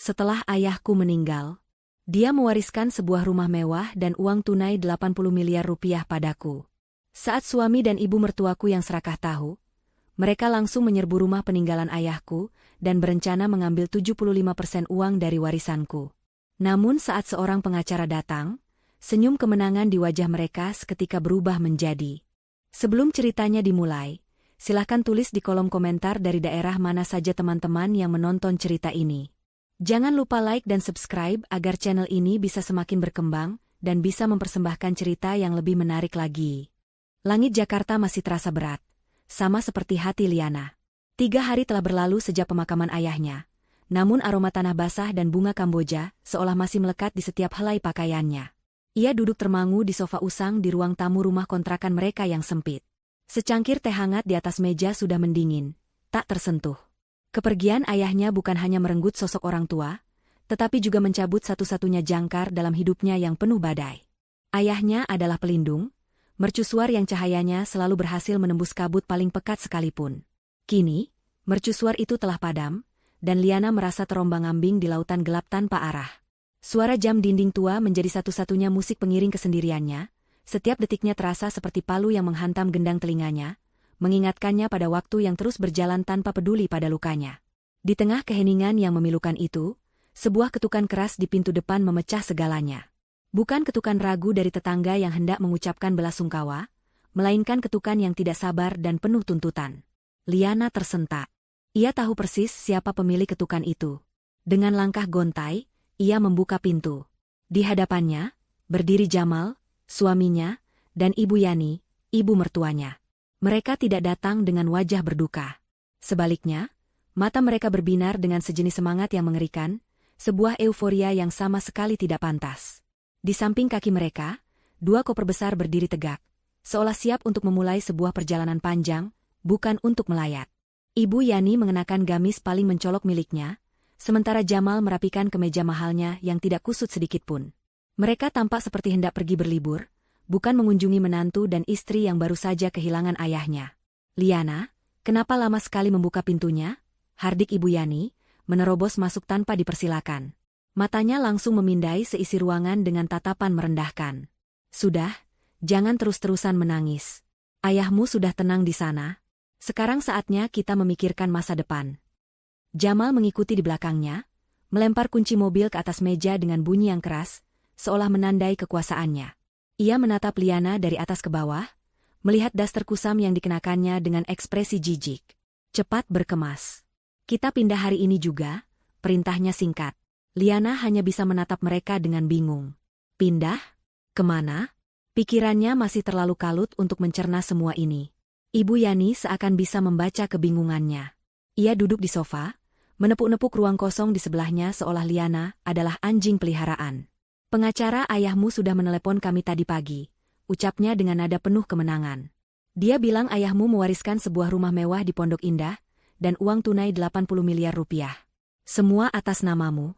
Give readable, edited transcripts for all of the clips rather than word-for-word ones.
Setelah ayahku meninggal, dia mewariskan sebuah rumah mewah dan uang tunai 80 miliar rupiah padaku. Saat suami dan ibu mertuaku yang serakah tahu, mereka langsung menyerbu rumah peninggalan ayahku dan berencana mengambil 75% uang dari warisanku. Namun saat seorang pengacara datang, senyum kemenangan di wajah mereka seketika berubah menjadi. Sebelum ceritanya dimulai, silahkan tulis di kolom komentar dari daerah mana saja teman-teman yang menonton cerita ini. Jangan lupa like dan subscribe agar channel ini bisa semakin berkembang dan bisa mempersembahkan cerita yang lebih menarik lagi. Langit Jakarta masih terasa berat, sama seperti hati Liana. 3 hari telah berlalu sejak pemakaman ayahnya, namun aroma tanah basah dan bunga Kamboja seolah masih melekat di setiap helai pakaiannya. Ia duduk termangu di sofa usang di ruang tamu rumah kontrakan mereka yang sempit. Secangkir teh hangat di atas meja sudah mendingin, tak tersentuh. Kepergian ayahnya bukan hanya merenggut sosok orang tua, tetapi juga mencabut satu-satunya jangkar dalam hidupnya yang penuh badai. Ayahnya adalah pelindung, mercusuar yang cahayanya selalu berhasil menembus kabut paling pekat sekalipun. Kini, mercusuar itu telah padam, dan Liana merasa terombang-ambing di lautan gelap tanpa arah. Suara jam dinding tua menjadi satu-satunya musik pengiring kesendiriannya, setiap detiknya terasa seperti palu yang menghantam gendang telinganya, mengingatkannya pada waktu yang terus berjalan tanpa peduli pada lukanya. Di tengah keheningan yang memilukan itu, sebuah ketukan keras di pintu depan memecah segalanya. Bukan ketukan ragu dari tetangga yang hendak mengucapkan belasungkawa, melainkan ketukan yang tidak sabar dan penuh tuntutan. Liana tersentak. Ia tahu persis siapa pemilik ketukan itu. Dengan langkah gontai, ia membuka pintu. Di hadapannya, berdiri Jamal, suaminya, dan Ibu Yani, ibu mertuanya. Mereka tidak datang dengan wajah berduka. Sebaliknya, mata mereka berbinar dengan sejenis semangat yang mengerikan, sebuah euforia yang sama sekali tidak pantas. Di samping kaki mereka, 2 koper besar berdiri tegak, seolah siap untuk memulai sebuah perjalanan panjang, bukan untuk melayat. Ibu Yani mengenakan gamis paling mencolok miliknya, sementara Jamal merapikan kemeja mahalnya yang tidak kusut sedikitpun. Mereka tampak seperti hendak pergi berlibur, bukan mengunjungi menantu dan istri yang baru saja kehilangan ayahnya. Liana, kenapa lama sekali membuka pintunya? Hardik Ibu Yani, menerobos masuk tanpa dipersilakan. Matanya langsung memindai seisi ruangan dengan tatapan merendahkan. Sudah, jangan terus-terusan menangis. Ayahmu sudah tenang di sana. Sekarang saatnya kita memikirkan masa depan. Jamal mengikuti di belakangnya, melempar kunci mobil ke atas meja dengan bunyi yang keras, seolah menandai kekuasaannya. Ia menatap Liana dari atas ke bawah, melihat daster kusam yang dikenakannya dengan ekspresi jijik. Cepat berkemas. Kita pindah hari ini juga, perintahnya singkat. Liana hanya bisa menatap mereka dengan bingung. Pindah? Kemana? Pikirannya masih terlalu kalut untuk mencerna semua ini. Ibu Yani seakan bisa membaca kebingungannya. Ia duduk di sofa, menepuk-nepuk ruang kosong di sebelahnya seolah Liana adalah anjing peliharaan. Pengacara ayahmu sudah menelepon kami tadi pagi, ucapnya dengan nada penuh kemenangan. Dia bilang ayahmu mewariskan sebuah rumah mewah di Pondok Indah, dan uang tunai 80 miliar rupiah. Semua atas namamu.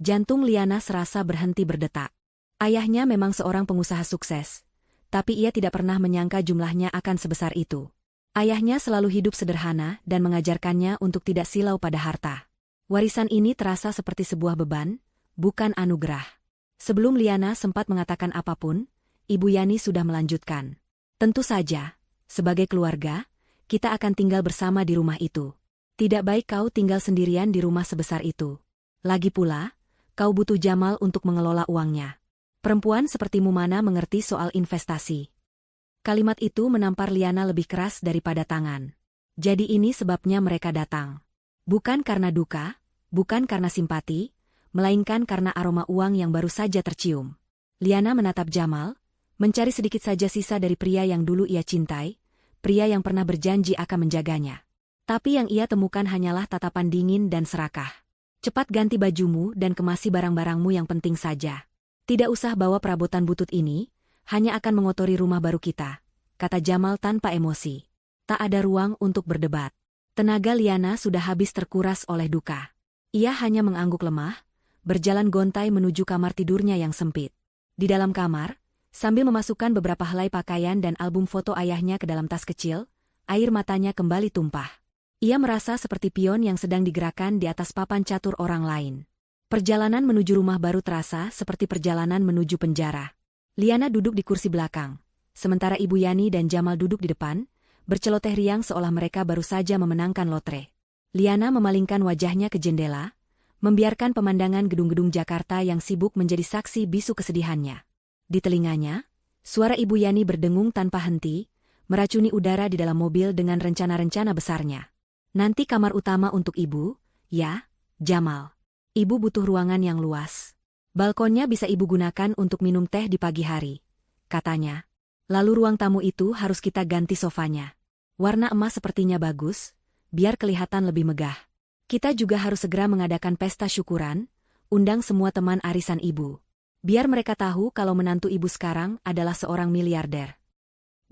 Jantung Liana serasa berhenti berdetak. Ayahnya memang seorang pengusaha sukses, tapi ia tidak pernah menyangka jumlahnya akan sebesar itu. Ayahnya selalu hidup sederhana dan mengajarkannya untuk tidak silau pada harta. Warisan ini terasa seperti sebuah beban, bukan anugerah. Sebelum Liana sempat mengatakan apapun, Ibu Yani sudah melanjutkan. Tentu saja, sebagai keluarga, kita akan tinggal bersama di rumah itu. Tidak baik kau tinggal sendirian di rumah sebesar itu. Lagi pula, kau butuh Jamal untuk mengelola uangnya. Perempuan sepertimu mana mengerti soal investasi. Kalimat itu menampar Liana lebih keras daripada tangan. Jadi ini sebabnya mereka datang. Bukan karena duka, bukan karena simpati, melainkan karena aroma uang yang baru saja tercium. Liana menatap Jamal, mencari sedikit saja sisa dari pria yang dulu ia cintai, pria yang pernah berjanji akan menjaganya. Tapi yang ia temukan hanyalah tatapan dingin dan serakah. Cepat ganti bajumu dan kemasi barang-barangmu yang penting saja. Tidak usah bawa perabotan butut ini, hanya akan mengotori rumah baru kita, kata Jamal tanpa emosi. Tak ada ruang untuk berdebat. Tenaga Liana sudah habis terkuras oleh duka. Ia hanya mengangguk lemah, berjalan gontai menuju kamar tidurnya yang sempit. Di dalam kamar, sambil memasukkan beberapa helai pakaian dan album foto ayahnya ke dalam tas kecil, air matanya kembali tumpah. Ia merasa seperti pion yang sedang digerakkan di atas papan catur orang lain. Perjalanan menuju rumah baru terasa seperti perjalanan menuju penjara. Liana duduk di kursi belakang, sementara Ibu Yani dan Jamal duduk di depan, berceloteh riang seolah mereka baru saja memenangkan lotre. Liana memalingkan wajahnya ke jendela, membiarkan pemandangan gedung-gedung Jakarta yang sibuk menjadi saksi bisu kesedihannya. Di telinganya, suara Ibu Yani berdengung tanpa henti, meracuni udara di dalam mobil dengan rencana-rencana besarnya. Nanti kamar utama untuk Ibu, ya, Jamal. Ibu butuh ruangan yang luas. Balkonnya bisa Ibu gunakan untuk minum teh di pagi hari, katanya. Lalu ruang tamu itu harus kita ganti sofanya. Warna emas sepertinya bagus, biar kelihatan lebih megah. Kita juga harus segera mengadakan pesta syukuran, undang semua teman arisan Ibu. Biar mereka tahu kalau menantu Ibu sekarang adalah seorang miliarder.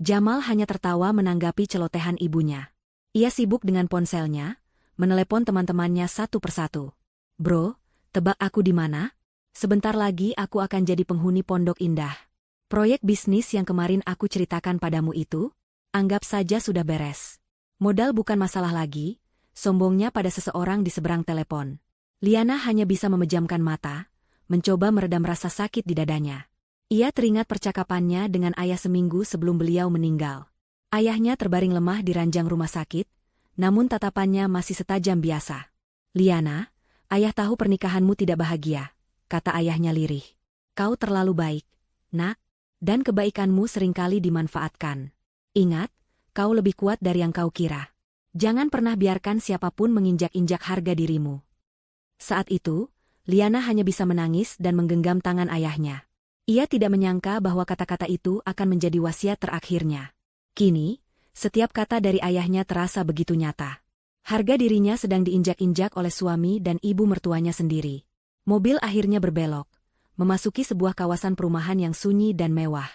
Jamal hanya tertawa menanggapi celotehan ibunya. Ia sibuk dengan ponselnya, menelepon teman-temannya satu persatu. Bro, tebak aku di mana? Sebentar lagi aku akan jadi penghuni Pondok Indah. Proyek bisnis yang kemarin aku ceritakan padamu itu, anggap saja sudah beres. Modal bukan masalah lagi, sombongnya pada seseorang di seberang telepon. Liana hanya bisa memejamkan mata, mencoba meredam rasa sakit di dadanya. Ia teringat percakapannya dengan ayah seminggu sebelum beliau meninggal. Ayahnya terbaring lemah di ranjang rumah sakit, namun tatapannya masih setajam biasa. Liana, ayah tahu pernikahanmu tidak bahagia, kata ayahnya lirih. Kau terlalu baik, nak, dan kebaikanmu seringkali dimanfaatkan. Ingat, kau lebih kuat dari yang kau kira. Jangan pernah biarkan siapapun menginjak-injak harga dirimu. Saat itu, Liana hanya bisa menangis dan menggenggam tangan ayahnya. Ia tidak menyangka bahwa kata-kata itu akan menjadi wasiat terakhirnya. Kini, setiap kata dari ayahnya terasa begitu nyata. Harga dirinya sedang diinjak-injak oleh suami dan ibu mertuanya sendiri. Mobil akhirnya berbelok, memasuki sebuah kawasan perumahan yang sunyi dan mewah.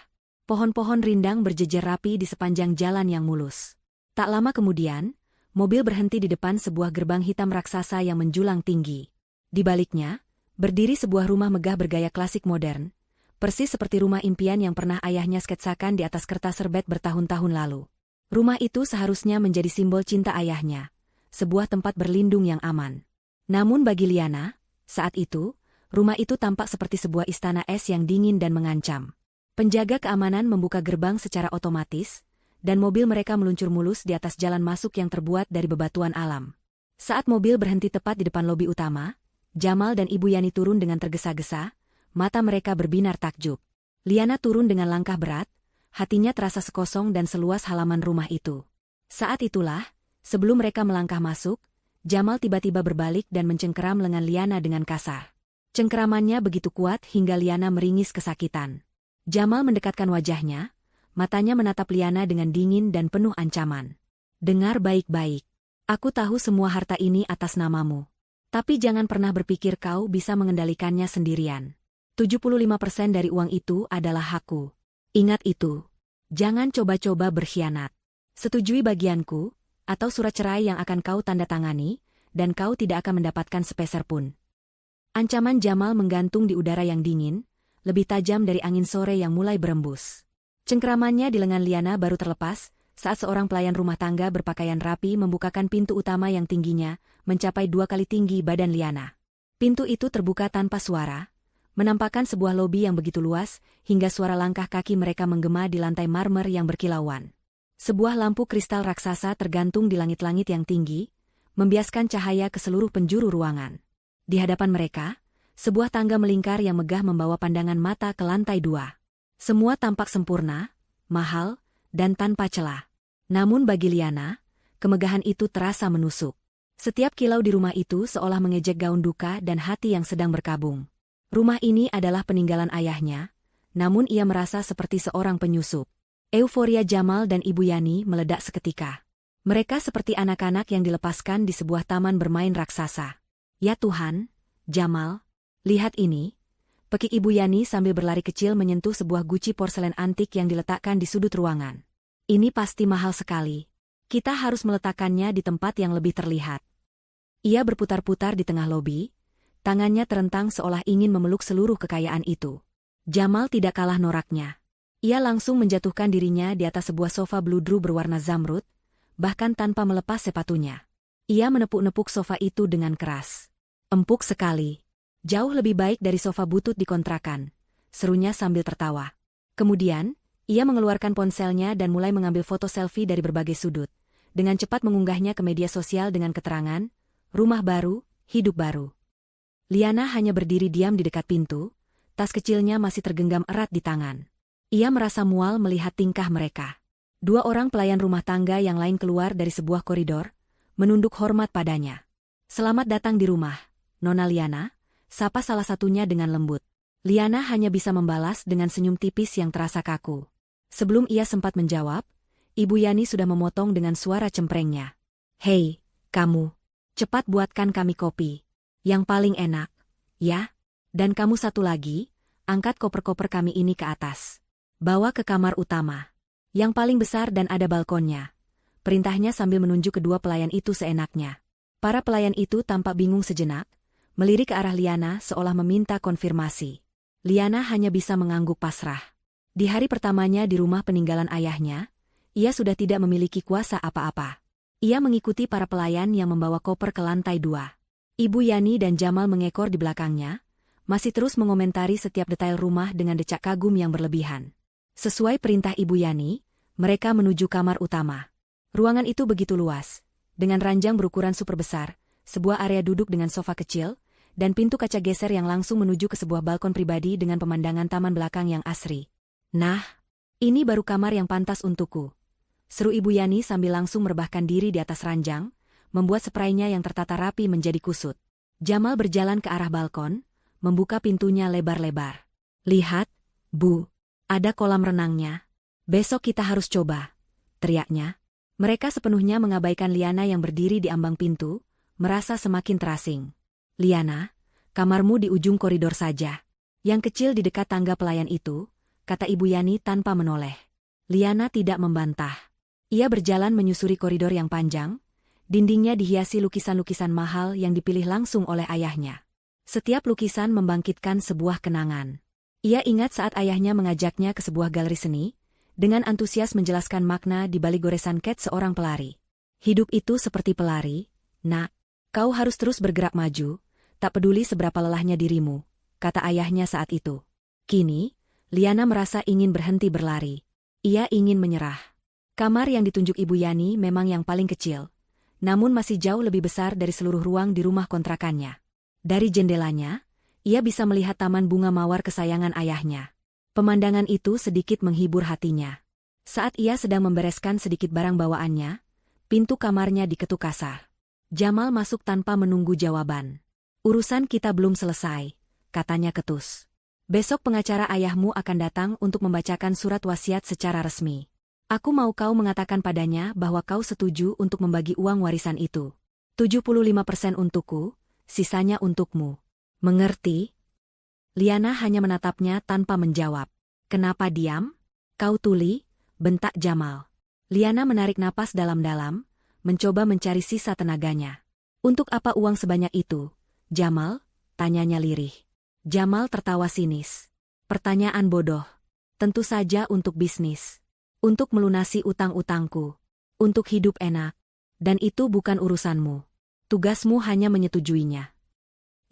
Pohon-pohon rindang berjejer rapi di sepanjang jalan yang mulus. Tak lama kemudian, mobil berhenti di depan sebuah gerbang hitam raksasa yang menjulang tinggi. Di baliknya, berdiri sebuah rumah megah bergaya klasik modern, persis seperti rumah impian yang pernah ayahnya sketsakan di atas kertas serbet bertahun-tahun lalu. Rumah itu seharusnya menjadi simbol cinta ayahnya, sebuah tempat berlindung yang aman. Namun bagi Liana, saat itu, rumah itu tampak seperti sebuah istana es yang dingin dan mengancam. Penjaga keamanan membuka gerbang secara otomatis, dan mobil mereka meluncur mulus di atas jalan masuk yang terbuat dari bebatuan alam. Saat mobil berhenti tepat di depan lobi utama, Jamal dan Ibu Yani turun dengan tergesa-gesa, mata mereka berbinar takjub. Liana turun dengan langkah berat, hatinya terasa sekosong dan seluas halaman rumah itu. Saat itulah, sebelum mereka melangkah masuk, Jamal tiba-tiba berbalik dan mencengkeram lengan Liana dengan kasar. Cengkeramannya begitu kuat hingga Liana meringis kesakitan. Jamal mendekatkan wajahnya, matanya menatap Liana dengan dingin dan penuh ancaman. Dengar baik-baik. Aku tahu semua harta ini atas namamu. Tapi jangan pernah berpikir kau bisa mengendalikannya sendirian. 75% dari uang itu adalah hakku. Ingat itu. Jangan coba-coba berkhianat. Setujui bagianku, atau surat cerai yang akan kau tanda tangani, dan kau tidak akan mendapatkan sepeser pun. Ancaman Jamal menggantung di udara yang dingin, lebih tajam dari angin sore yang mulai berembus. Cengkeramannya di lengan Liana baru terlepas, saat seorang pelayan rumah tangga berpakaian rapi membukakan pintu utama yang tingginya, mencapai 2 kali tinggi badan Liana. Pintu itu terbuka tanpa suara, menampakkan sebuah lobi yang begitu luas, hingga suara langkah kaki mereka menggema di lantai marmer yang berkilauan. Sebuah lampu kristal raksasa tergantung di langit-langit yang tinggi, membiaskan cahaya ke seluruh penjuru ruangan. Di hadapan mereka, sebuah tangga melingkar yang megah membawa pandangan mata ke lantai 2. Semua tampak sempurna, mahal, dan tanpa celah. Namun bagi Liana, kemegahan itu terasa menusuk. Setiap kilau di rumah itu seolah mengejek gaun duka dan hati yang sedang berkabung. Rumah ini adalah peninggalan ayahnya, namun ia merasa seperti seorang penyusup. Euforia Jamal dan Ibu Yani meledak seketika. Mereka seperti anak-anak yang dilepaskan di sebuah taman bermain raksasa. Ya Tuhan, Jamal, lihat ini. Pekik Ibu Yani sambil berlari kecil menyentuh sebuah guci porselen antik yang diletakkan di sudut ruangan. Ini pasti mahal sekali. Kita harus meletakkannya di tempat yang lebih terlihat. Ia berputar-putar di tengah lobi, tangannya terentang seolah ingin memeluk seluruh kekayaan itu. Jamal tidak kalah noraknya. Ia langsung menjatuhkan dirinya di atas sebuah sofa bludru berwarna zamrud, bahkan tanpa melepas sepatunya. Ia menepuk-nepuk sofa itu dengan keras. Empuk sekali. Jauh lebih baik dari sofa butut di kontrakan, serunya sambil tertawa. Kemudian, ia mengeluarkan ponselnya dan mulai mengambil foto selfie dari berbagai sudut. Dengan cepat mengunggahnya ke media sosial dengan keterangan, rumah baru, hidup baru. Liana hanya berdiri diam di dekat pintu, tas kecilnya masih tergenggam erat di tangan. Ia merasa mual melihat tingkah mereka. Dua orang pelayan rumah tangga yang lain keluar dari sebuah koridor, menunduk hormat padanya. "Selamat datang di rumah, Nona Liana," sapa salah satunya dengan lembut. Liana hanya bisa membalas dengan senyum tipis yang terasa kaku. Sebelum ia sempat menjawab, Ibu Yani sudah memotong dengan suara cemprengnya. "Hei, kamu, cepat buatkan kami kopi. Yang paling enak, ya? Dan kamu satu lagi, angkat koper-koper kami ini ke atas. Bawa ke kamar utama. Yang paling besar dan ada balkonnya," perintahnya sambil menunjuk kedua pelayan itu seenaknya. Para pelayan itu tampak bingung sejenak, melirik ke arah Liana seolah meminta konfirmasi. Liana hanya bisa mengangguk pasrah. Di hari pertamanya di rumah peninggalan ayahnya, ia sudah tidak memiliki kuasa apa-apa. Ia mengikuti para pelayan yang membawa koper ke lantai 2. Ibu Yani dan Jamal mengekor di belakangnya, masih terus mengomentari setiap detail rumah dengan decak kagum yang berlebihan. Sesuai perintah Ibu Yani, mereka menuju kamar utama. Ruangan itu begitu luas, dengan ranjang berukuran super besar, sebuah area duduk dengan sofa kecil, dan pintu kaca geser yang langsung menuju ke sebuah balkon pribadi dengan pemandangan taman belakang yang asri. "Nah, ini baru kamar yang pantas untukku," seru Ibu Yani sambil langsung merebahkan diri di atas ranjang, membuat spraynya yang tertata rapi menjadi kusut. Jamal berjalan ke arah balkon, membuka pintunya lebar-lebar. "Lihat, Bu, ada kolam renangnya. Besok kita harus coba," teriaknya. Mereka sepenuhnya mengabaikan Liana yang berdiri di ambang pintu, merasa semakin terasing. "Liana, kamarmu di ujung koridor saja. Yang kecil di dekat tangga pelayan itu," kata Ibu Yani tanpa menoleh. Liana tidak membantah. Ia berjalan menyusuri koridor yang panjang, dindingnya dihiasi lukisan-lukisan mahal yang dipilih langsung oleh ayahnya. Setiap lukisan membangkitkan sebuah kenangan. Ia ingat saat ayahnya mengajaknya ke sebuah galeri seni, dengan antusias menjelaskan makna di balik goresan cat seorang pelari. "Hidup itu seperti pelari, Nak. Kau harus terus bergerak maju, tak peduli seberapa lelahnya dirimu," kata ayahnya saat itu. Kini, Liana merasa ingin berhenti berlari. Ia ingin menyerah. Kamar yang ditunjuk Ibu Yani memang yang paling kecil, namun masih jauh lebih besar dari seluruh ruang di rumah kontrakannya. Dari jendelanya, ia bisa melihat taman bunga mawar kesayangan ayahnya. Pemandangan itu sedikit menghibur hatinya. Saat ia sedang membereskan sedikit barang bawaannya, pintu kamarnya diketuk kasar. Jamal masuk tanpa menunggu jawaban. "Urusan kita belum selesai," katanya ketus. "Besok pengacara ayahmu akan datang untuk membacakan surat wasiat secara resmi. Aku mau kau mengatakan padanya bahwa kau setuju untuk membagi uang warisan itu. 75% untukku, sisanya untukmu. Mengerti?" Liana hanya menatapnya tanpa menjawab. "Kenapa diam? Kau tuli?" bentak Jamal. Liana menarik napas dalam-dalam, mencoba mencari sisa tenaganya. "Untuk apa uang sebanyak itu, Jamal?" tanyanya lirih. Jamal tertawa sinis. "Pertanyaan bodoh. Tentu saja untuk bisnis. Untuk melunasi utang-utangku. Untuk hidup enak. Dan itu bukan urusanmu. Tugasmu hanya menyetujuinya."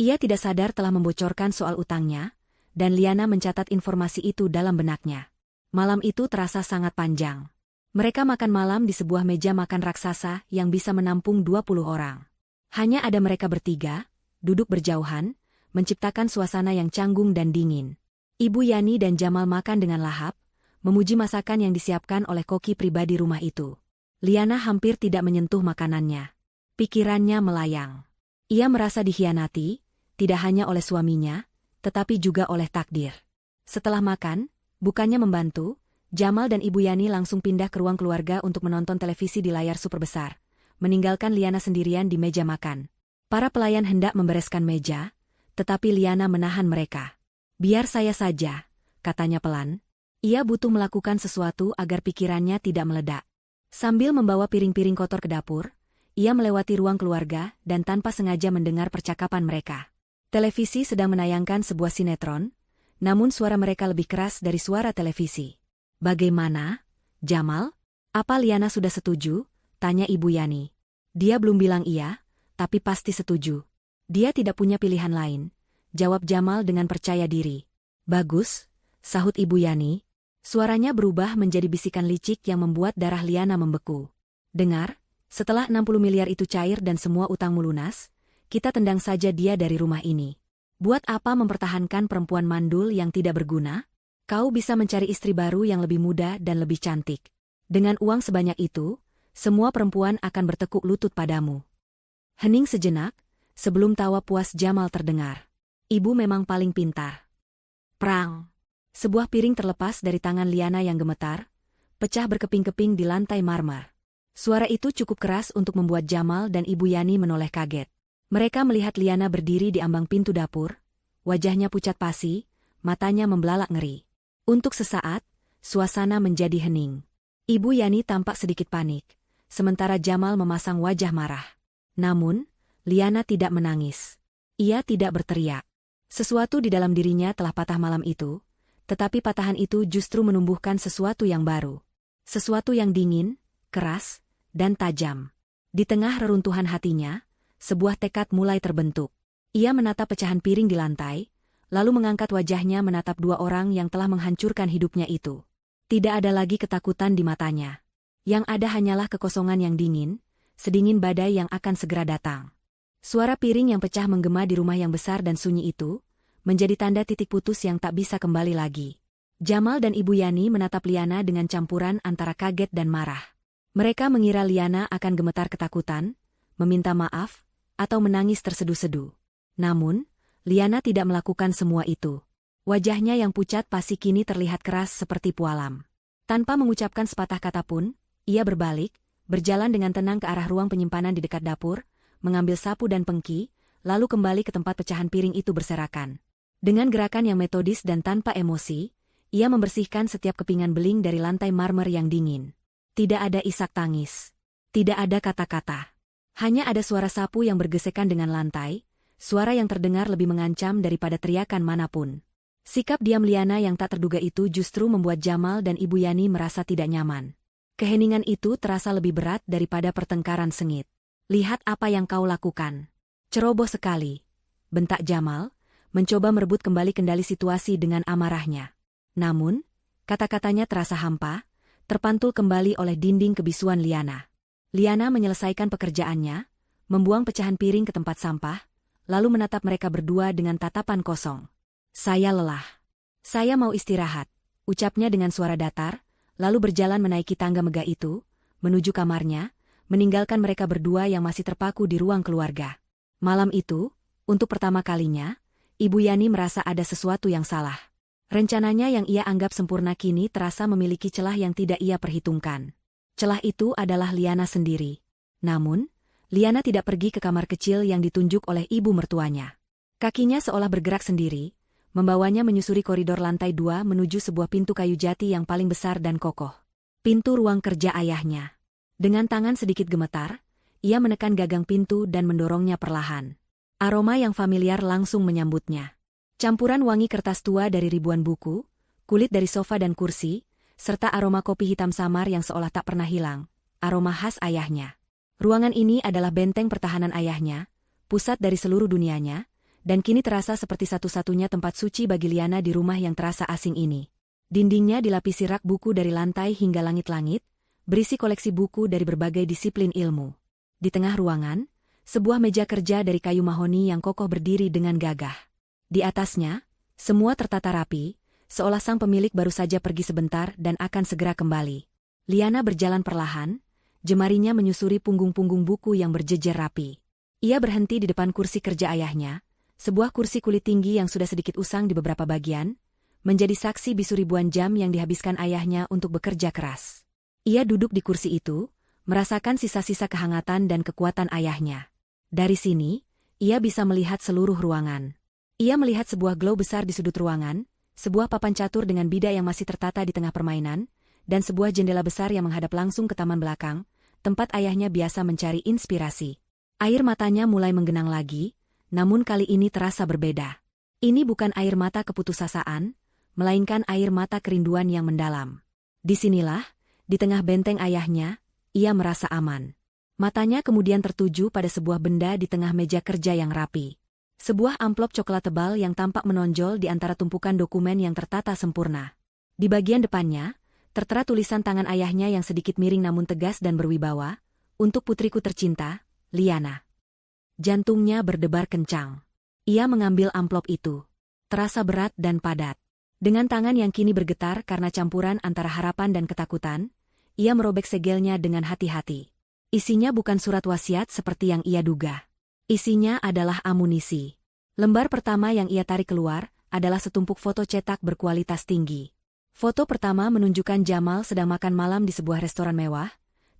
Ia tidak sadar telah membocorkan soal utangnya, dan Liana mencatat informasi itu dalam benaknya. Malam itu terasa sangat panjang. Mereka makan malam di sebuah meja makan raksasa yang bisa menampung 20 orang. Hanya ada mereka bertiga, duduk berjauhan, menciptakan suasana yang canggung dan dingin. Ibu Yani dan Jamal makan dengan lahap, memuji masakan yang disiapkan oleh koki pribadi rumah itu. Liana hampir tidak menyentuh makanannya. Pikirannya melayang. Ia merasa dikhianati, tidak hanya oleh suaminya, tetapi juga oleh takdir. Setelah makan, bukannya membantu, Jamal dan Ibu Yani langsung pindah ke ruang keluarga untuk menonton televisi di layar super besar, meninggalkan Liana sendirian di meja makan. Para pelayan hendak membereskan meja, tetapi Liana menahan mereka. "Biar saya saja," katanya pelan. Ia butuh melakukan sesuatu agar pikirannya tidak meledak. Sambil membawa piring-piring kotor ke dapur, ia melewati ruang keluarga dan tanpa sengaja mendengar percakapan mereka. Televisi sedang menayangkan sebuah sinetron, namun suara mereka lebih keras dari suara televisi. "Bagaimana, Jamal? Apa Liana sudah setuju?" tanya Ibu Yani. Dia belum bilang iya, tapi pasti setuju. Dia tidak punya pilihan lain. jawab Jamal dengan percaya diri. Bagus, sahut Ibu Yani. Suaranya berubah menjadi bisikan licik yang membuat darah Liana membeku. Dengar, setelah 60 miliar itu cair dan semua utangmu lunas, kita tendang saja dia dari rumah ini. Buat apa mempertahankan perempuan mandul yang tidak berguna? Kau bisa mencari istri baru yang lebih muda dan lebih cantik. Dengan uang sebanyak itu, semua perempuan akan bertekuk lutut padamu. Hening sejenak, sebelum tawa puas Jamal terdengar. Ibu memang paling pintar. Prang! Sebuah piring terlepas dari tangan Liana yang gemetar, pecah berkeping-keping di lantai marmer. Suara itu cukup keras untuk membuat Jamal dan Ibu Yani menoleh kaget. Mereka melihat Liana berdiri di ambang pintu dapur, wajahnya pucat pasi, matanya membelalak ngeri. Untuk sesaat, suasana menjadi hening. Ibu Yani tampak sedikit panik, sementara Jamal memasang wajah marah. Namun, Liana tidak menangis. Ia tidak berteriak. Sesuatu di dalam dirinya telah patah malam itu, tetapi patahan itu justru menumbuhkan sesuatu yang baru. Sesuatu yang dingin, keras, dan tajam. Di tengah reruntuhan hatinya, sebuah tekad mulai terbentuk. Ia menatap pecahan piring di lantai, lalu mengangkat wajahnya menatap dua orang yang telah menghancurkan hidupnya itu. Tidak ada lagi ketakutan di matanya. Yang ada hanyalah kekosongan yang dingin, sedingin badai yang akan segera datang. Suara piring yang pecah menggema di rumah yang besar dan sunyi itu, menjadi tanda titik putus yang tak bisa kembali lagi. Jamal dan Ibu Yani menatap Liana dengan campuran antara kaget dan marah. Mereka mengira Liana akan gemetar ketakutan, meminta maaf, atau menangis terseduh-seduh. Namun, Liana tidak melakukan semua itu. Wajahnya yang pucat pasi kini terlihat keras seperti pualam. Tanpa mengucapkan sepatah kata pun, ia berbalik, berjalan dengan tenang ke arah ruang penyimpanan di dekat dapur, mengambil sapu dan pengki, lalu kembali ke tempat pecahan piring itu berserakan. Dengan gerakan yang metodis dan tanpa emosi, ia membersihkan setiap kepingan beling dari lantai marmer yang dingin. Tidak ada isak tangis. Tidak ada kata-kata. Hanya ada suara sapu yang bergesekan dengan lantai, suara yang terdengar lebih mengancam daripada teriakan manapun. Sikap diam Liana yang tak terduga itu justru membuat Jamal dan Ibu Yani merasa tidak nyaman. Keheningan itu terasa lebih berat daripada pertengkaran sengit. Lihat apa yang kau lakukan. Ceroboh sekali, bentak Jamal, mencoba merebut kembali kendali situasi dengan amarahnya. Namun, kata-katanya terasa hampa, terpantul kembali oleh dinding kebisuan Liana. Liana menyelesaikan pekerjaannya, membuang pecahan piring ke tempat sampah, lalu menatap mereka berdua dengan tatapan kosong. Saya lelah. Saya mau istirahat, ucapnya dengan suara datar, lalu berjalan menaiki tangga megah itu, menuju kamarnya, meninggalkan mereka berdua yang masih terpaku di ruang keluarga. Malam itu, untuk pertama kalinya, Ibu Yani merasa ada sesuatu yang salah. Rencananya yang ia anggap sempurna kini terasa memiliki celah yang tidak ia perhitungkan. Celah itu adalah Liana sendiri. Namun, Liana tidak pergi ke kamar kecil yang ditunjuk oleh ibu mertuanya. Kakinya seolah bergerak sendiri, membawanya menyusuri koridor lantai 2 menuju sebuah pintu kayu jati yang paling besar dan kokoh. Pintu ruang kerja ayahnya. Dengan tangan sedikit gemetar, ia menekan gagang pintu dan mendorongnya perlahan. Aroma yang familiar langsung menyambutnya. Campuran wangi kertas tua dari ribuan buku, kulit dari sofa dan kursi, serta aroma kopi hitam samar yang seolah tak pernah hilang, aroma khas ayahnya. Ruangan ini adalah benteng pertahanan ayahnya, pusat dari seluruh dunianya, dan kini terasa seperti satu-satunya tempat suci bagi Liana di rumah yang terasa asing ini. Dindingnya dilapisi rak buku dari lantai hingga langit-langit, berisi koleksi buku dari berbagai disiplin ilmu. Di tengah ruangan, sebuah meja kerja dari kayu mahoni yang kokoh berdiri dengan gagah. Di atasnya, semua tertata rapi, seolah sang pemilik baru saja pergi sebentar dan akan segera kembali. Liana berjalan perlahan, jemarinya menyusuri punggung-punggung buku yang berjejer rapi. Ia berhenti di depan kursi kerja ayahnya, sebuah kursi kulit tinggi yang sudah sedikit usang di beberapa bagian, menjadi saksi bisu ribuan jam yang dihabiskan ayahnya untuk bekerja keras. Ia duduk di kursi itu, merasakan sisa-sisa kehangatan dan kekuatan ayahnya. Dari sini, ia bisa melihat seluruh ruangan. Ia melihat sebuah glow besar di sudut ruangan, sebuah papan catur dengan bida yang masih tertata di tengah permainan, dan sebuah jendela besar yang menghadap langsung ke taman belakang, tempat ayahnya biasa mencari inspirasi. Air matanya mulai menggenang lagi, namun kali ini terasa berbeda. Ini bukan air mata keputusasaan, melainkan air mata kerinduan yang mendalam. Disinilah, di tengah benteng ayahnya, ia merasa aman. Matanya kemudian tertuju pada sebuah benda di tengah meja kerja yang rapi. Sebuah amplop coklat tebal yang tampak menonjol di antara tumpukan dokumen yang tertata sempurna. Di bagian depannya, tertera tulisan tangan ayahnya yang sedikit miring namun tegas dan berwibawa, "Untuk putriku tercinta, Liana." Jantungnya berdebar kencang. Ia mengambil amplop itu. Terasa berat dan padat. Dengan tangan yang kini bergetar karena campuran antara harapan dan ketakutan, ia merobek segelnya dengan hati-hati. Isinya bukan surat wasiat seperti yang ia duga. Isinya adalah amunisi. Lembar pertama yang ia tarik keluar adalah setumpuk foto cetak berkualitas tinggi. Foto pertama menunjukkan Jamal sedang makan malam di sebuah restoran mewah,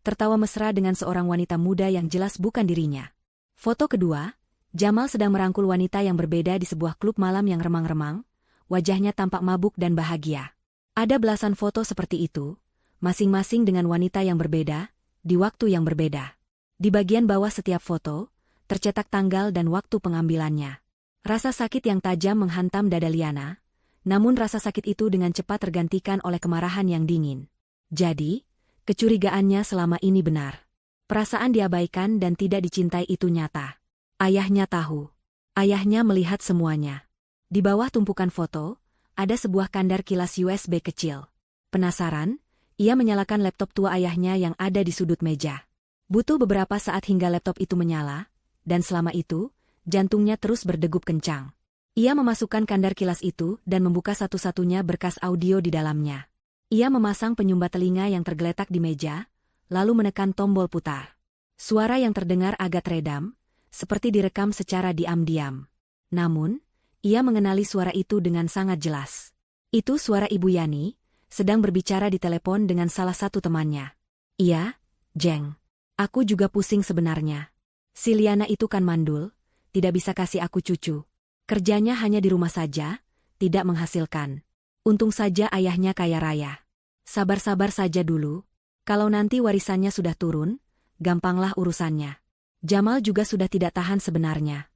tertawa mesra dengan seorang wanita muda yang jelas bukan dirinya. Foto kedua, Jamal sedang merangkul wanita yang berbeda di sebuah klub malam yang remang-remang, wajahnya tampak mabuk dan bahagia. Ada belasan foto seperti itu, masing-masing dengan wanita yang berbeda, di waktu yang berbeda. Di bagian bawah setiap foto, tercetak tanggal dan waktu pengambilannya. Rasa sakit yang tajam menghantam dada Liana, namun rasa sakit itu dengan cepat tergantikan oleh kemarahan yang dingin. Jadi, kecurigaannya selama ini benar. Perasaan diabaikan dan tidak dicintai itu nyata. Ayahnya tahu. Ayahnya melihat semuanya. Di bawah tumpukan foto, ada sebuah kandar kilas USB kecil. Penasaran, ia menyalakan laptop tua ayahnya yang ada di sudut meja. Butuh beberapa saat hingga laptop itu menyala, dan selama itu, jantungnya terus berdegup kencang. Ia memasukkan kandar kilas itu dan membuka satu-satunya berkas audio di dalamnya. Ia memasang penyumbat telinga yang tergeletak di meja, lalu menekan tombol putar. Suara yang terdengar agak redam, seperti direkam secara diam-diam. Namun, ia mengenali suara itu dengan sangat jelas. Itu suara Ibu Yani, sedang berbicara di telepon dengan salah satu temannya. "Iya, Jeng. Aku juga pusing sebenarnya. Si Liana itu kan mandul, tidak bisa kasih aku cucu. Kerjanya hanya di rumah saja, tidak menghasilkan. Untung saja ayahnya kaya raya. Sabar-sabar saja dulu. Kalau nanti warisannya sudah turun, gampanglah urusannya." Jamal juga sudah tidak tahan sebenarnya.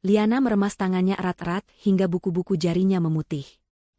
Liana meremas tangannya erat-erat hingga buku-buku jarinya memutih.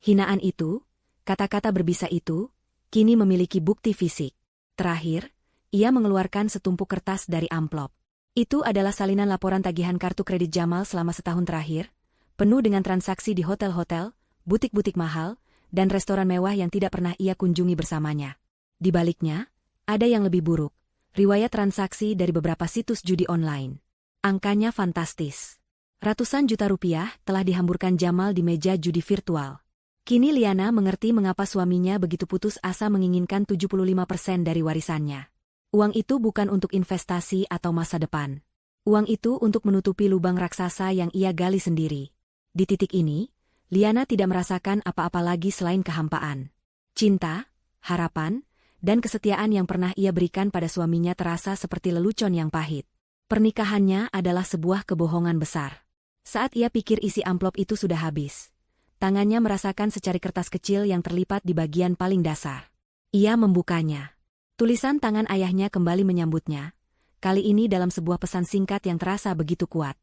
Hinaan itu, kata-kata berbisa itu, kini memiliki bukti fisik. Terakhir, ia mengeluarkan setumpuk kertas dari amplop. Itu adalah salinan laporan tagihan kartu kredit Jamal selama setahun terakhir, penuh dengan transaksi di hotel-hotel, butik-butik mahal, dan restoran mewah yang tidak pernah ia kunjungi bersamanya. Di baliknya, ada yang lebih buruk, riwayat transaksi dari beberapa situs judi online. Angkanya fantastis. Ratusan juta rupiah telah dihamburkan Jamal di meja judi virtual. Kini Liana mengerti mengapa suaminya begitu putus asa menginginkan 75% dari warisannya. Uang itu bukan untuk investasi atau masa depan. Uang itu untuk menutupi lubang raksasa yang ia gali sendiri. Di titik ini, Liana tidak merasakan apa-apa lagi selain kehampaan. Cinta, harapan, dan kesetiaan yang pernah ia berikan pada suaminya terasa seperti lelucon yang pahit. Pernikahannya adalah sebuah kebohongan besar. Saat ia pikir isi amplop itu sudah habis, tangannya merasakan secari kertas kecil yang terlipat di bagian paling dasar. Ia membukanya. Tulisan tangan ayahnya kembali menyambutnya, kali ini dalam sebuah pesan singkat yang terasa begitu kuat.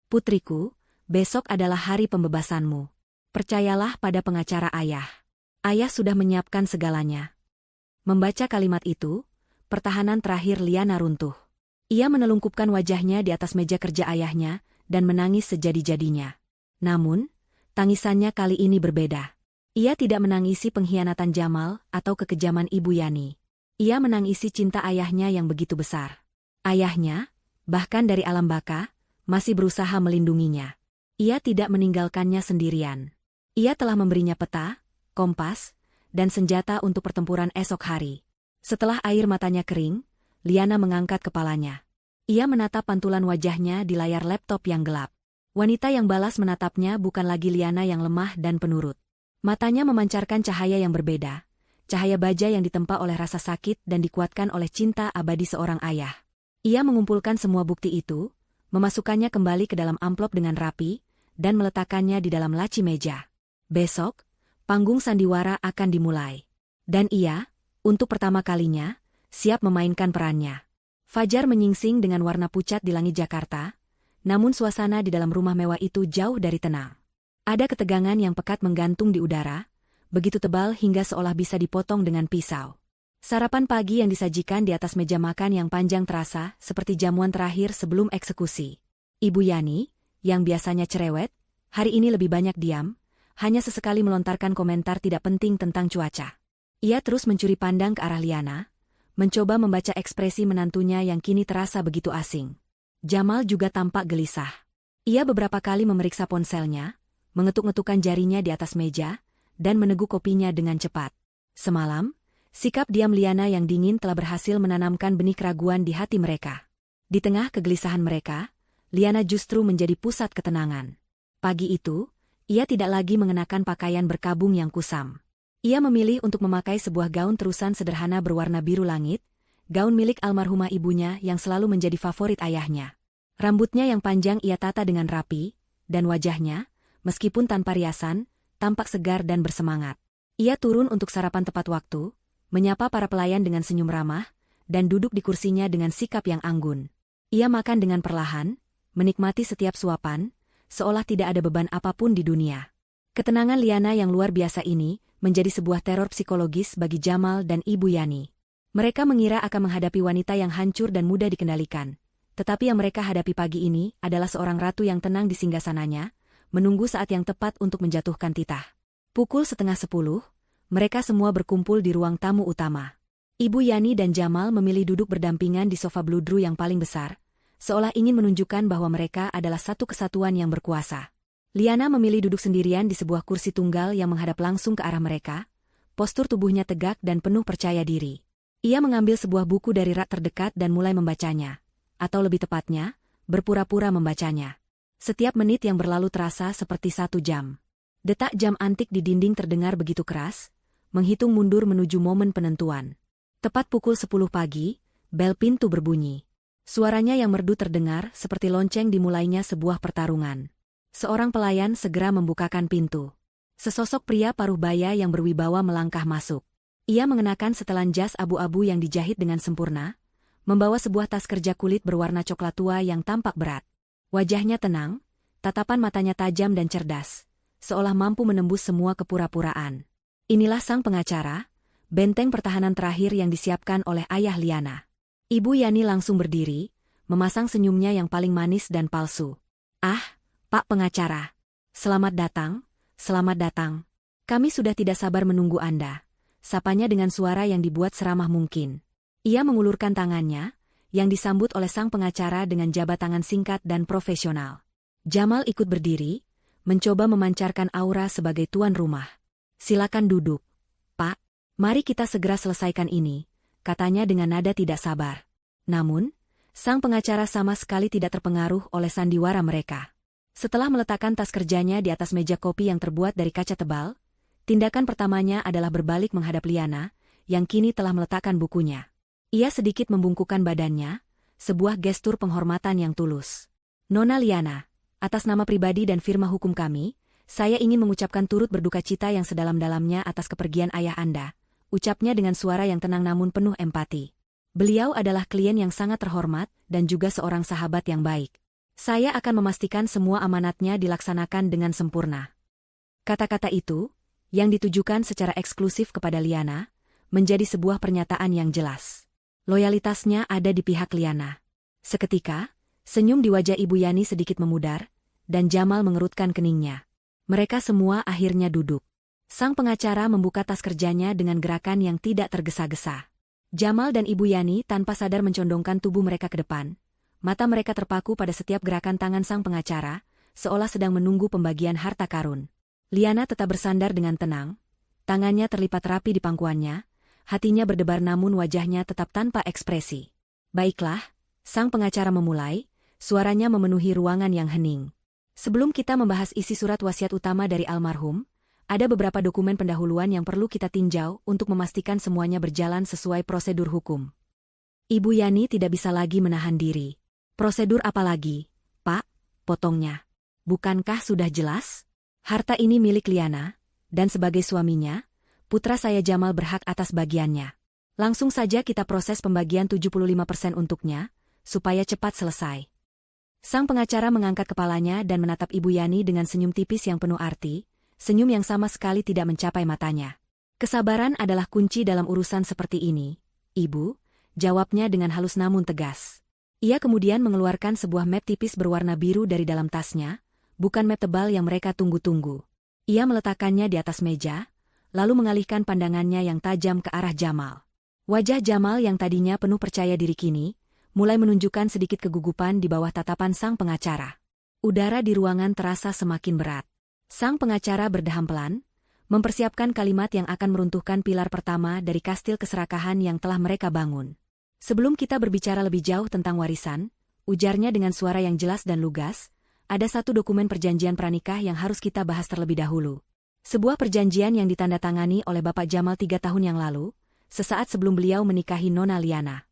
"Putriku, besok adalah hari pembebasanmu. Percayalah pada pengacara ayah. Ayah sudah menyiapkan segalanya." Membaca kalimat itu, pertahanan terakhir Liana runtuh. Ia menelungkupkan wajahnya di atas meja kerja ayahnya dan menangis sejadi-jadinya. Namun, tangisannya kali ini berbeda. Ia tidak menangisi pengkhianatan Jamal atau kekejaman Ibu Yani. Ia menangisi cinta ayahnya yang begitu besar. Ayahnya, bahkan dari alam baka, masih berusaha melindunginya. Ia tidak meninggalkannya sendirian. Ia telah memberinya peta, kompas, dan senjata untuk pertempuran esok hari. Setelah air matanya kering, Liana mengangkat kepalanya. Ia menatap pantulan wajahnya di layar laptop yang gelap. Wanita yang balas menatapnya bukan lagi Liana yang lemah dan penurut. Matanya memancarkan cahaya yang berbeda. Cahaya baja yang ditempa oleh rasa sakit dan dikuatkan oleh cinta abadi seorang ayah. Ia mengumpulkan semua bukti itu, memasukkannya kembali ke dalam amplop dengan rapi, dan meletakkannya di dalam laci meja. Besok, panggung sandiwara akan dimulai. Dan ia, untuk pertama kalinya, siap memainkan perannya. Fajar menyingsing dengan warna pucat di langit Jakarta, namun suasana di dalam rumah mewah itu jauh dari tenang. Ada ketegangan yang pekat menggantung di udara, begitu tebal hingga seolah bisa dipotong dengan pisau. Sarapan pagi yang disajikan di atas meja makan yang panjang terasa seperti jamuan terakhir sebelum eksekusi. Ibu Yani, yang biasanya cerewet, hari ini lebih banyak diam, hanya sesekali melontarkan komentar tidak penting tentang cuaca. Ia terus mencuri pandang ke arah Liana, mencoba membaca ekspresi menantunya yang kini terasa begitu asing. Jamal juga tampak gelisah. Ia beberapa kali memeriksa ponselnya, mengetuk-ngetukkan jarinya di atas meja, dan meneguk kopinya dengan cepat. Semalam, sikap diam Liana yang dingin telah berhasil menanamkan benih keraguan di hati mereka. Di tengah kegelisahan mereka, Liana justru menjadi pusat ketenangan. Pagi itu, ia tidak lagi mengenakan pakaian berkabung yang kusam. Ia memilih untuk memakai sebuah gaun terusan sederhana berwarna biru langit, gaun milik almarhumah ibunya yang selalu menjadi favorit ayahnya. Rambutnya yang panjang ia tata dengan rapi, dan wajahnya, meskipun tanpa riasan, tampak segar dan bersemangat. Ia turun untuk sarapan tepat waktu, menyapa para pelayan dengan senyum ramah, dan duduk di kursinya dengan sikap yang anggun. Ia makan dengan perlahan, menikmati setiap suapan, seolah tidak ada beban apapun di dunia. Ketenangan Liana yang luar biasa ini menjadi sebuah teror psikologis bagi Jamal dan Ibu Yani. Mereka mengira akan menghadapi wanita yang hancur dan mudah dikendalikan. Tetapi yang mereka hadapi pagi ini adalah seorang ratu yang tenang di singgasananya, menunggu saat yang tepat untuk menjatuhkan titah. Pukul 9:30, mereka semua berkumpul di ruang tamu utama. Ibu Yani dan Jamal memilih duduk berdampingan di sofa bludru yang paling besar, seolah ingin menunjukkan bahwa mereka adalah satu kesatuan yang berkuasa. Liana memilih duduk sendirian di sebuah kursi tunggal yang menghadap langsung ke arah mereka, postur tubuhnya tegak dan penuh percaya diri. Ia mengambil sebuah buku dari rak terdekat dan mulai membacanya, atau lebih tepatnya, berpura-pura membacanya. Setiap menit yang berlalu terasa seperti 1 jam. Detak jam antik di dinding terdengar begitu keras, menghitung mundur menuju momen penentuan. Tepat pukul 10 pagi, bel pintu berbunyi. Suaranya yang merdu terdengar seperti lonceng dimulainya sebuah pertarungan. Seorang pelayan segera membukakan pintu. Sesosok pria paruh baya yang berwibawa melangkah masuk. Ia mengenakan setelan jas abu-abu yang dijahit dengan sempurna, membawa sebuah tas kerja kulit berwarna coklat tua yang tampak berat. Wajahnya tenang, tatapan matanya tajam dan cerdas, seolah mampu menembus semua kepura-puraan. Inilah sang pengacara, benteng pertahanan terakhir yang disiapkan oleh ayah Liana. Ibu Yani langsung berdiri, memasang senyumnya yang paling manis dan palsu. "Ah, Pak Pengacara. Selamat datang, selamat datang. Kami sudah tidak sabar menunggu Anda," sapanya dengan suara yang dibuat seramah mungkin. Ia mengulurkan tangannya, yang disambut oleh sang pengacara dengan jabat tangan singkat dan profesional. Jamal ikut berdiri, mencoba memancarkan aura sebagai tuan rumah. "Silakan duduk, Pak. Mari kita segera selesaikan ini," katanya dengan nada tidak sabar. Namun, sang pengacara sama sekali tidak terpengaruh oleh sandiwara mereka. Setelah meletakkan tas kerjanya di atas meja kopi yang terbuat dari kaca tebal, tindakan pertamanya adalah berbalik menghadap Liana, yang kini telah meletakkan bukunya. Ia sedikit membungkukkan badannya, sebuah gestur penghormatan yang tulus. "Nona Liana, atas nama pribadi dan firma hukum kami, saya ingin mengucapkan turut berduka cita yang sedalam-dalamnya atas kepergian ayah Anda," ucapnya dengan suara yang tenang namun penuh empati. Beliau adalah klien yang sangat terhormat dan juga seorang sahabat yang baik. "Saya akan memastikan semua amanatnya dilaksanakan dengan sempurna." Kata-kata itu, yang ditujukan secara eksklusif kepada Liana, menjadi sebuah pernyataan yang jelas. Loyalitasnya ada di pihak Liana. Seketika, senyum di wajah Ibu Yani sedikit memudar, dan Jamal mengerutkan keningnya. Mereka semua akhirnya duduk. Sang pengacara membuka tas kerjanya dengan gerakan yang tidak tergesa-gesa. Jamal dan Ibu Yani tanpa sadar mencondongkan tubuh mereka ke depan. Mata mereka terpaku pada setiap gerakan tangan sang pengacara, seolah sedang menunggu pembagian harta karun. Liana tetap bersandar dengan tenang, tangannya terlipat rapi di pangkuannya, hatinya berdebar namun wajahnya tetap tanpa ekspresi. "Baiklah," sang pengacara memulai, suaranya memenuhi ruangan yang hening. "Sebelum kita membahas isi surat wasiat utama dari almarhum, ada beberapa dokumen pendahuluan yang perlu kita tinjau untuk memastikan semuanya berjalan sesuai prosedur hukum." Ibu Yani tidak bisa lagi menahan diri. "Prosedur apa lagi, Pak?" potongnya. "Bukankah sudah jelas? Harta ini milik Liana, dan sebagai suaminya, putra saya Jamal berhak atas bagiannya. Langsung saja kita proses pembagian 75% untuknya, supaya cepat selesai." Sang pengacara mengangkat kepalanya dan menatap Ibu Yani dengan senyum tipis yang penuh arti, senyum yang sama sekali tidak mencapai matanya. "Kesabaran adalah kunci dalam urusan seperti ini, Ibu," jawabnya dengan halus namun tegas. Ia kemudian mengeluarkan sebuah map tipis berwarna biru dari dalam tasnya, bukan map tebal yang mereka tunggu-tunggu. Ia meletakkannya di atas meja, lalu mengalihkan pandangannya yang tajam ke arah Jamal. Wajah Jamal yang tadinya penuh percaya diri kini, mulai menunjukkan sedikit kegugupan di bawah tatapan sang pengacara. Udara di ruangan terasa semakin berat. Sang pengacara berdeham pelan, mempersiapkan kalimat yang akan meruntuhkan pilar pertama dari kastil keserakahan yang telah mereka bangun. Sebelum kita berbicara lebih jauh tentang warisan, ujarnya dengan suara yang jelas dan lugas, ada satu dokumen perjanjian pranikah yang harus kita bahas terlebih dahulu. Sebuah perjanjian yang ditandatangani oleh Bapak Jamal 3 tahun yang lalu, sesaat sebelum beliau menikahi Nona Liana.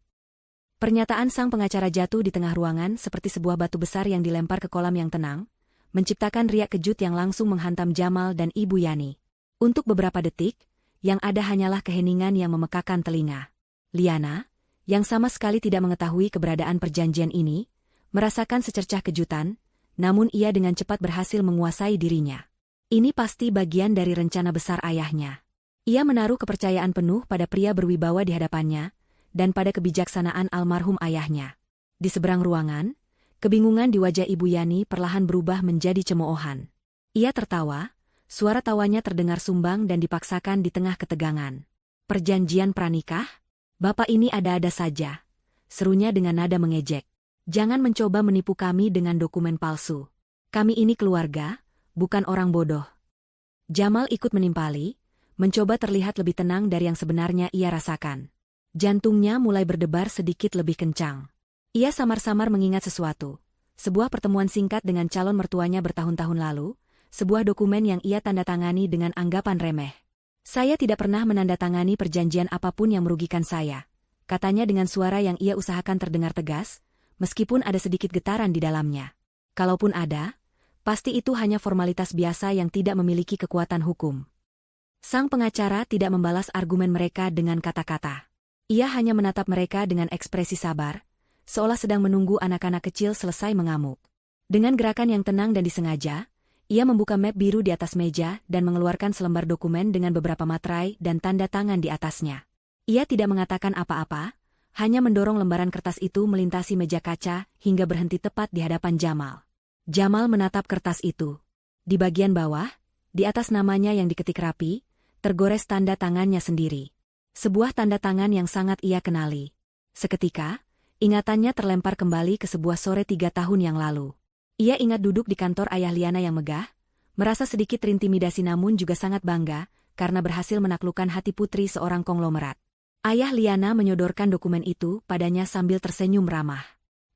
Pernyataan sang pengacara jatuh di tengah ruangan seperti sebuah batu besar yang dilempar ke kolam yang tenang, menciptakan riak kejut yang langsung menghantam Jamal dan Ibu Yani. Untuk beberapa detik, yang ada hanyalah keheningan yang memekakan telinga. Liana, yang sama sekali tidak mengetahui keberadaan perjanjian ini, merasakan secercah kejutan, namun ia dengan cepat berhasil menguasai dirinya. Ini pasti bagian dari rencana besar ayahnya. Ia menaruh kepercayaan penuh pada pria berwibawa di hadapannya, dan pada kebijaksanaan almarhum ayahnya. Di seberang ruangan, kebingungan di wajah Ibu Yani perlahan berubah menjadi cemoohan. Ia tertawa, suara tawanya terdengar sumbang dan dipaksakan di tengah ketegangan. Perjanjian pranikah? Bapak ini ada-ada saja, serunya dengan nada mengejek. Jangan mencoba menipu kami dengan dokumen palsu. Kami ini keluarga, bukan orang bodoh. Jamal ikut menimpali, mencoba terlihat lebih tenang dari yang sebenarnya ia rasakan. Jantungnya mulai berdebar sedikit lebih kencang. Ia samar-samar mengingat sesuatu. Sebuah pertemuan singkat dengan calon mertuanya bertahun-tahun lalu, sebuah dokumen yang ia tandatangani dengan anggapan remeh. Saya tidak pernah menandatangani perjanjian apapun yang merugikan saya, katanya dengan suara yang ia usahakan terdengar tegas, meskipun ada sedikit getaran di dalamnya. Kalaupun ada, pasti itu hanya formalitas biasa yang tidak memiliki kekuatan hukum. Sang pengacara tidak membalas argumen mereka dengan kata-kata. Ia hanya menatap mereka dengan ekspresi sabar, seolah sedang menunggu anak-anak kecil selesai mengamuk. Dengan gerakan yang tenang dan disengaja, ia membuka map biru di atas meja dan mengeluarkan selembar dokumen dengan beberapa materai dan tanda tangan di atasnya. Ia tidak mengatakan apa-apa, hanya mendorong lembaran kertas itu melintasi meja kaca hingga berhenti tepat di hadapan Jamal. Jamal menatap kertas itu. Di bagian bawah, di atas namanya yang diketik rapi, tergores tanda tangannya sendiri. Sebuah tanda tangan yang sangat ia kenali. Seketika, ingatannya terlempar kembali ke sebuah sore 3 tahun yang lalu. Ia ingat duduk di kantor ayah Liana yang megah, merasa sedikit terintimidasi namun juga sangat bangga, karena berhasil menaklukkan hati putri seorang konglomerat. Ayah Liana menyodorkan dokumen itu padanya sambil tersenyum ramah.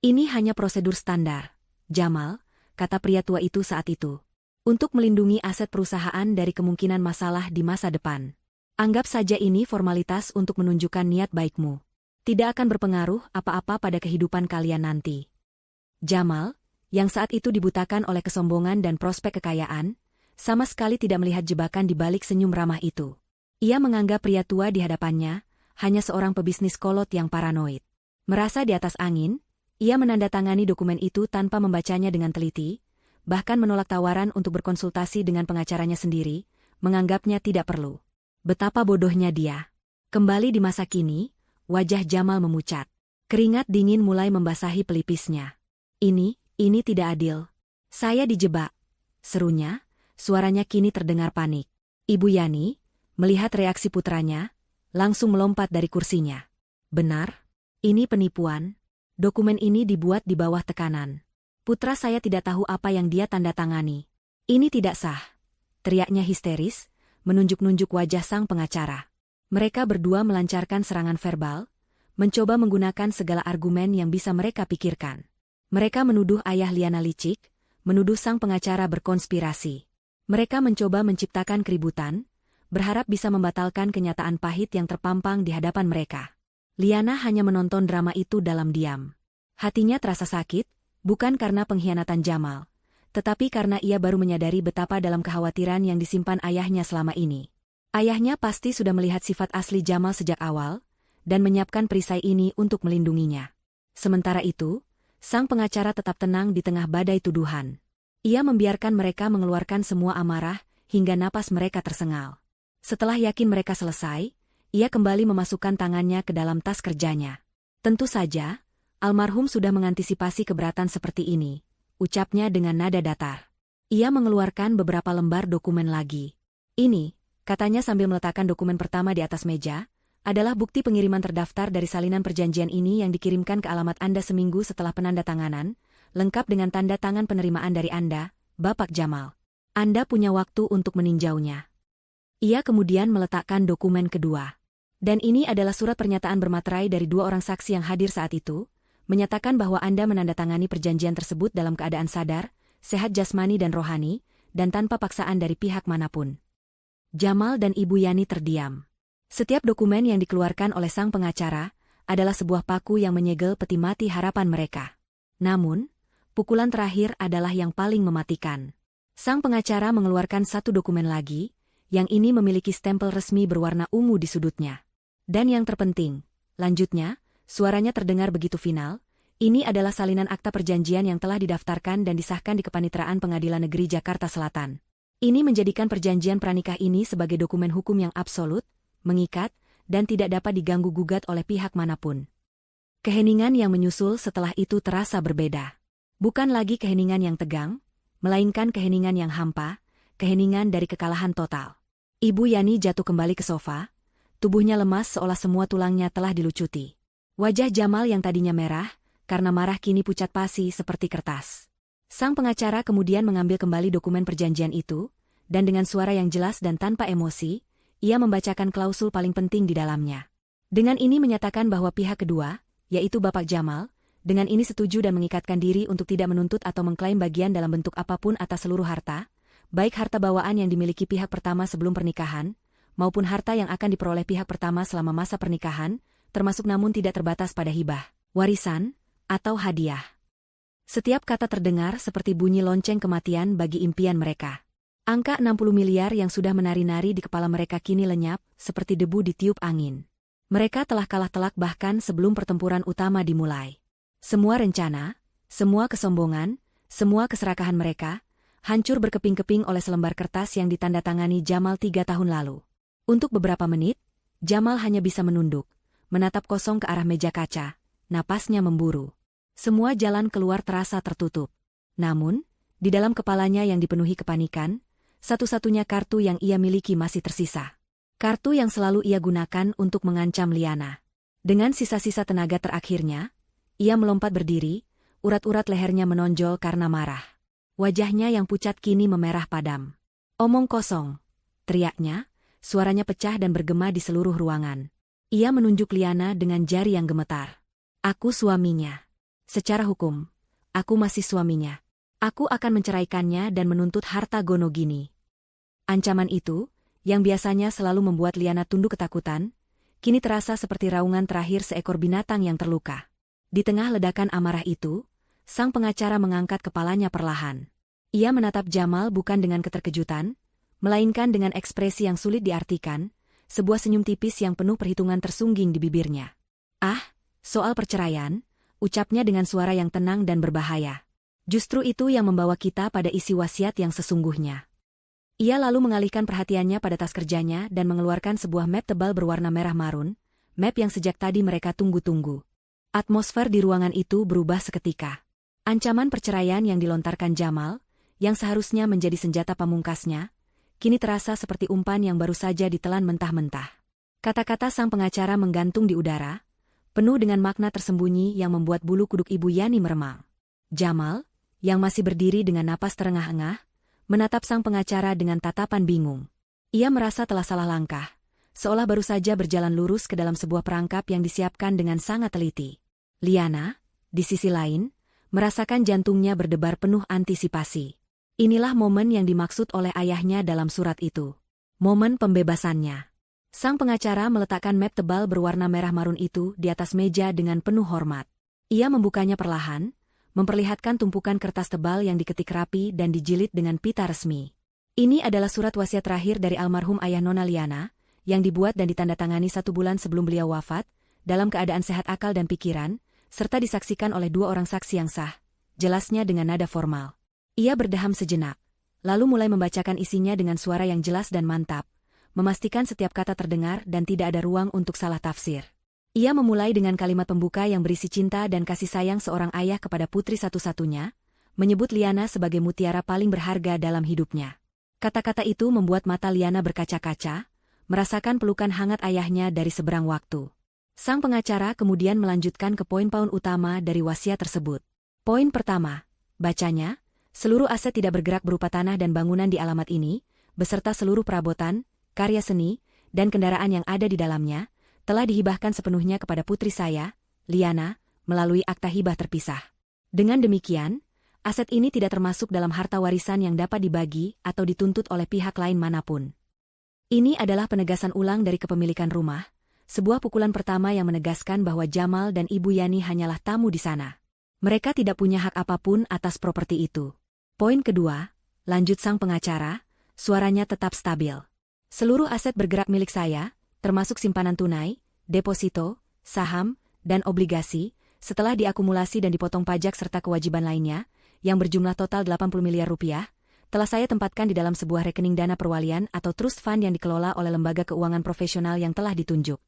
Ini hanya prosedur standar, Jamal, kata pria tua itu saat itu. Untuk melindungi aset perusahaan dari kemungkinan masalah di masa depan. Anggap saja ini formalitas untuk menunjukkan niat baikmu. Tidak akan berpengaruh apa-apa pada kehidupan kalian nanti. Jamal, yang saat itu dibutakan oleh kesombongan dan prospek kekayaan, sama sekali tidak melihat jebakan di balik senyum ramah itu. Ia menganggap pria tua di hadapannya hanya seorang pebisnis kolot yang paranoid. Merasa di atas angin, ia menandatangani dokumen itu tanpa membacanya dengan teliti, bahkan menolak tawaran untuk berkonsultasi dengan pengacaranya sendiri, menganggapnya tidak perlu. Betapa bodohnya dia. Kembali di masa kini, wajah Jamal memucat. Keringat dingin mulai membasahi pelipisnya. Ini tidak adil. Saya dijebak. Serunya, suaranya kini terdengar panik. Ibu Yani, melihat reaksi putranya, langsung melompat dari kursinya. Benar? Ini penipuan. Dokumen ini dibuat di bawah tekanan. Putra saya tidak tahu apa yang dia tanda tangani. Ini tidak sah. Teriaknya histeris, menunjuk-nunjuk wajah sang pengacara. Mereka berdua melancarkan serangan verbal, mencoba menggunakan segala argumen yang bisa mereka pikirkan. Mereka menuduh ayah Liana licik, menuduh sang pengacara berkonspirasi. Mereka mencoba menciptakan keributan, berharap bisa membatalkan kenyataan pahit yang terpampang di hadapan mereka. Liana hanya menonton drama itu dalam diam. Hatinya terasa sakit, bukan karena pengkhianatan Jamal, tetapi karena ia baru menyadari betapa dalam kekhawatiran yang disimpan ayahnya selama ini. Ayahnya pasti sudah melihat sifat asli Jamal sejak awal, dan menyiapkan perisai ini untuk melindunginya. Sementara itu, sang pengacara tetap tenang di tengah badai tuduhan. Ia membiarkan mereka mengeluarkan semua amarah, hingga napas mereka tersengal. Setelah yakin mereka selesai, ia kembali memasukkan tangannya ke dalam tas kerjanya. Tentu saja, Almarhum sudah mengantisipasi keberatan seperti ini, ucapnya dengan nada datar. Ia mengeluarkan beberapa lembar dokumen lagi. Ini, katanya sambil meletakkan dokumen pertama di atas meja, adalah bukti pengiriman terdaftar dari salinan perjanjian ini yang dikirimkan ke alamat Anda seminggu setelah penandatanganan, lengkap dengan tanda tangan penerimaan dari Anda, Bapak Jamal. Anda punya waktu untuk meninjaunya. Ia kemudian meletakkan dokumen kedua. Dan ini adalah surat pernyataan bermaterai dari 2 orang saksi yang hadir saat itu, menyatakan bahwa Anda menandatangani perjanjian tersebut dalam keadaan sadar, sehat jasmani dan rohani, dan tanpa paksaan dari pihak manapun. Jamal dan Ibu Yani terdiam. Setiap dokumen yang dikeluarkan oleh sang pengacara adalah sebuah paku yang menyegel peti mati harapan mereka. Namun, pukulan terakhir adalah yang paling mematikan. Sang pengacara mengeluarkan satu dokumen lagi, yang ini memiliki stempel resmi berwarna ungu di sudutnya. Dan yang terpenting, lanjutnya, suaranya terdengar begitu final, ini adalah salinan akta perjanjian yang telah didaftarkan dan disahkan di Kepanitraan Pengadilan Negeri Jakarta Selatan. Ini menjadikan perjanjian pranikah ini sebagai dokumen hukum yang absolut, mengikat, dan tidak dapat diganggu-gugat oleh pihak manapun. Keheningan yang menyusul setelah itu terasa berbeda. Bukan lagi keheningan yang tegang, melainkan keheningan yang hampa, keheningan dari kekalahan total. Ibu Yani jatuh kembali ke sofa, tubuhnya lemas seolah semua tulangnya telah dilucuti. Wajah Jamal yang tadinya merah, karena marah kini pucat pasi seperti kertas. Sang pengacara kemudian mengambil kembali dokumen perjanjian itu, dan dengan suara yang jelas dan tanpa emosi, ia membacakan klausul paling penting di dalamnya. Dengan ini menyatakan bahwa pihak kedua, yaitu Bapak Jamal, dengan ini setuju dan mengikatkan diri untuk tidak menuntut atau mengklaim bagian dalam bentuk apapun atas seluruh harta, baik harta bawaan yang dimiliki pihak pertama sebelum pernikahan, maupun harta yang akan diperoleh pihak pertama selama masa pernikahan, termasuk namun tidak terbatas pada hibah, warisan, atau hadiah. Setiap kata terdengar seperti bunyi lonceng kematian bagi impian mereka. Angka 60 miliar yang sudah menari-nari di kepala mereka kini lenyap, seperti debu ditiup angin. Mereka telah kalah telak bahkan sebelum pertempuran utama dimulai. Semua rencana, semua kesombongan, semua keserakahan mereka, hancur berkeping-keping oleh selembar kertas yang ditandatangani Jamal 3 tahun lalu. Untuk beberapa menit, Jamal hanya bisa menunduk, menatap kosong ke arah meja kaca, napasnya memburu. Semua jalan keluar terasa tertutup. Namun, di dalam kepalanya yang dipenuhi kepanikan, satu-satunya kartu yang ia miliki masih tersisa. Kartu yang selalu ia gunakan untuk mengancam Liana. Dengan sisa-sisa tenaga terakhirnya, ia melompat berdiri, urat-urat lehernya menonjol karena marah. Wajahnya yang pucat kini memerah padam. Omong kosong, teriaknya, suaranya pecah dan bergema di seluruh ruangan. Ia menunjuk Liana dengan jari yang gemetar. Aku suaminya. Secara hukum, aku masih suaminya. Aku akan menceraikannya dan menuntut harta Gonogini. Ancaman itu, yang biasanya selalu membuat Liana tunduk ketakutan, kini terasa seperti raungan terakhir seekor binatang yang terluka. Di tengah ledakan amarah itu, sang pengacara mengangkat kepalanya perlahan. Ia menatap Jamal bukan dengan keterkejutan, melainkan dengan ekspresi yang sulit diartikan, sebuah senyum tipis yang penuh perhitungan tersungging di bibirnya. Ah, soal perceraian, ucapnya dengan suara yang tenang dan berbahaya. Justru itu yang membawa kita pada isi wasiat yang sesungguhnya. Ia lalu mengalihkan perhatiannya pada tas kerjanya dan mengeluarkan sebuah map tebal berwarna merah marun, map yang sejak tadi mereka tunggu-tunggu. Atmosfer di ruangan itu berubah seketika. Ancaman perceraian yang dilontarkan Jamal, yang seharusnya menjadi senjata pamungkasnya, kini terasa seperti umpan yang baru saja ditelan mentah-mentah. Kata-kata sang pengacara menggantung di udara, penuh dengan makna tersembunyi yang membuat bulu kuduk Ibu Yani meremang. Jamal, yang masih berdiri dengan napas terengah-engah, menatap sang pengacara dengan tatapan bingung. Ia merasa telah salah langkah, seolah baru saja berjalan lurus ke dalam sebuah perangkap yang disiapkan dengan sangat teliti. Liana, di sisi lain, merasakan jantungnya berdebar penuh antisipasi. Inilah momen yang dimaksud oleh ayahnya dalam surat itu. Momen pembebasannya. Sang pengacara meletakkan map tebal berwarna merah marun itu di atas meja dengan penuh hormat. Ia membukanya perlahan, memperlihatkan tumpukan kertas tebal yang diketik rapi dan dijilid dengan pita resmi. Ini adalah surat wasiat terakhir dari almarhum ayah Nona Liana, yang dibuat dan ditandatangani 1 bulan sebelum beliau wafat, dalam keadaan sehat akal dan pikiran, serta disaksikan oleh 2 orang saksi yang sah, jelasnya dengan nada formal. Ia berdeham sejenak, lalu mulai membacakan isinya dengan suara yang jelas dan mantap, memastikan setiap kata terdengar dan tidak ada ruang untuk salah tafsir. Ia memulai dengan kalimat pembuka yang berisi cinta dan kasih sayang seorang ayah kepada putri satu-satunya, menyebut Liana sebagai mutiara paling berharga dalam hidupnya. Kata-kata itu membuat mata Liana berkaca-kaca, merasakan pelukan hangat ayahnya dari seberang waktu. Sang pengacara kemudian melanjutkan ke poin-poin utama dari wasiat tersebut. Poin pertama, bacanya, seluruh aset tidak bergerak berupa tanah dan bangunan di alamat ini, beserta seluruh perabotan, karya seni, dan kendaraan yang ada di dalamnya, telah dihibahkan sepenuhnya kepada putri saya, Liana, melalui akta hibah terpisah. Dengan demikian, aset ini tidak termasuk dalam harta warisan yang dapat dibagi atau dituntut oleh pihak lain manapun. Ini adalah penegasan ulang dari kepemilikan rumah, sebuah pukulan pertama yang menegaskan bahwa Jamal dan Ibu Yani hanyalah tamu di sana. Mereka tidak punya hak apapun atas properti itu. Poin kedua, lanjut sang pengacara, suaranya tetap stabil. Seluruh aset bergerak milik saya, termasuk simpanan tunai, deposito, saham, dan obligasi, setelah diakumulasi dan dipotong pajak serta kewajiban lainnya, yang berjumlah total 80 miliar rupiah, telah saya tempatkan di dalam sebuah rekening dana perwalian atau trust fund yang dikelola oleh lembaga keuangan profesional yang telah ditunjuk.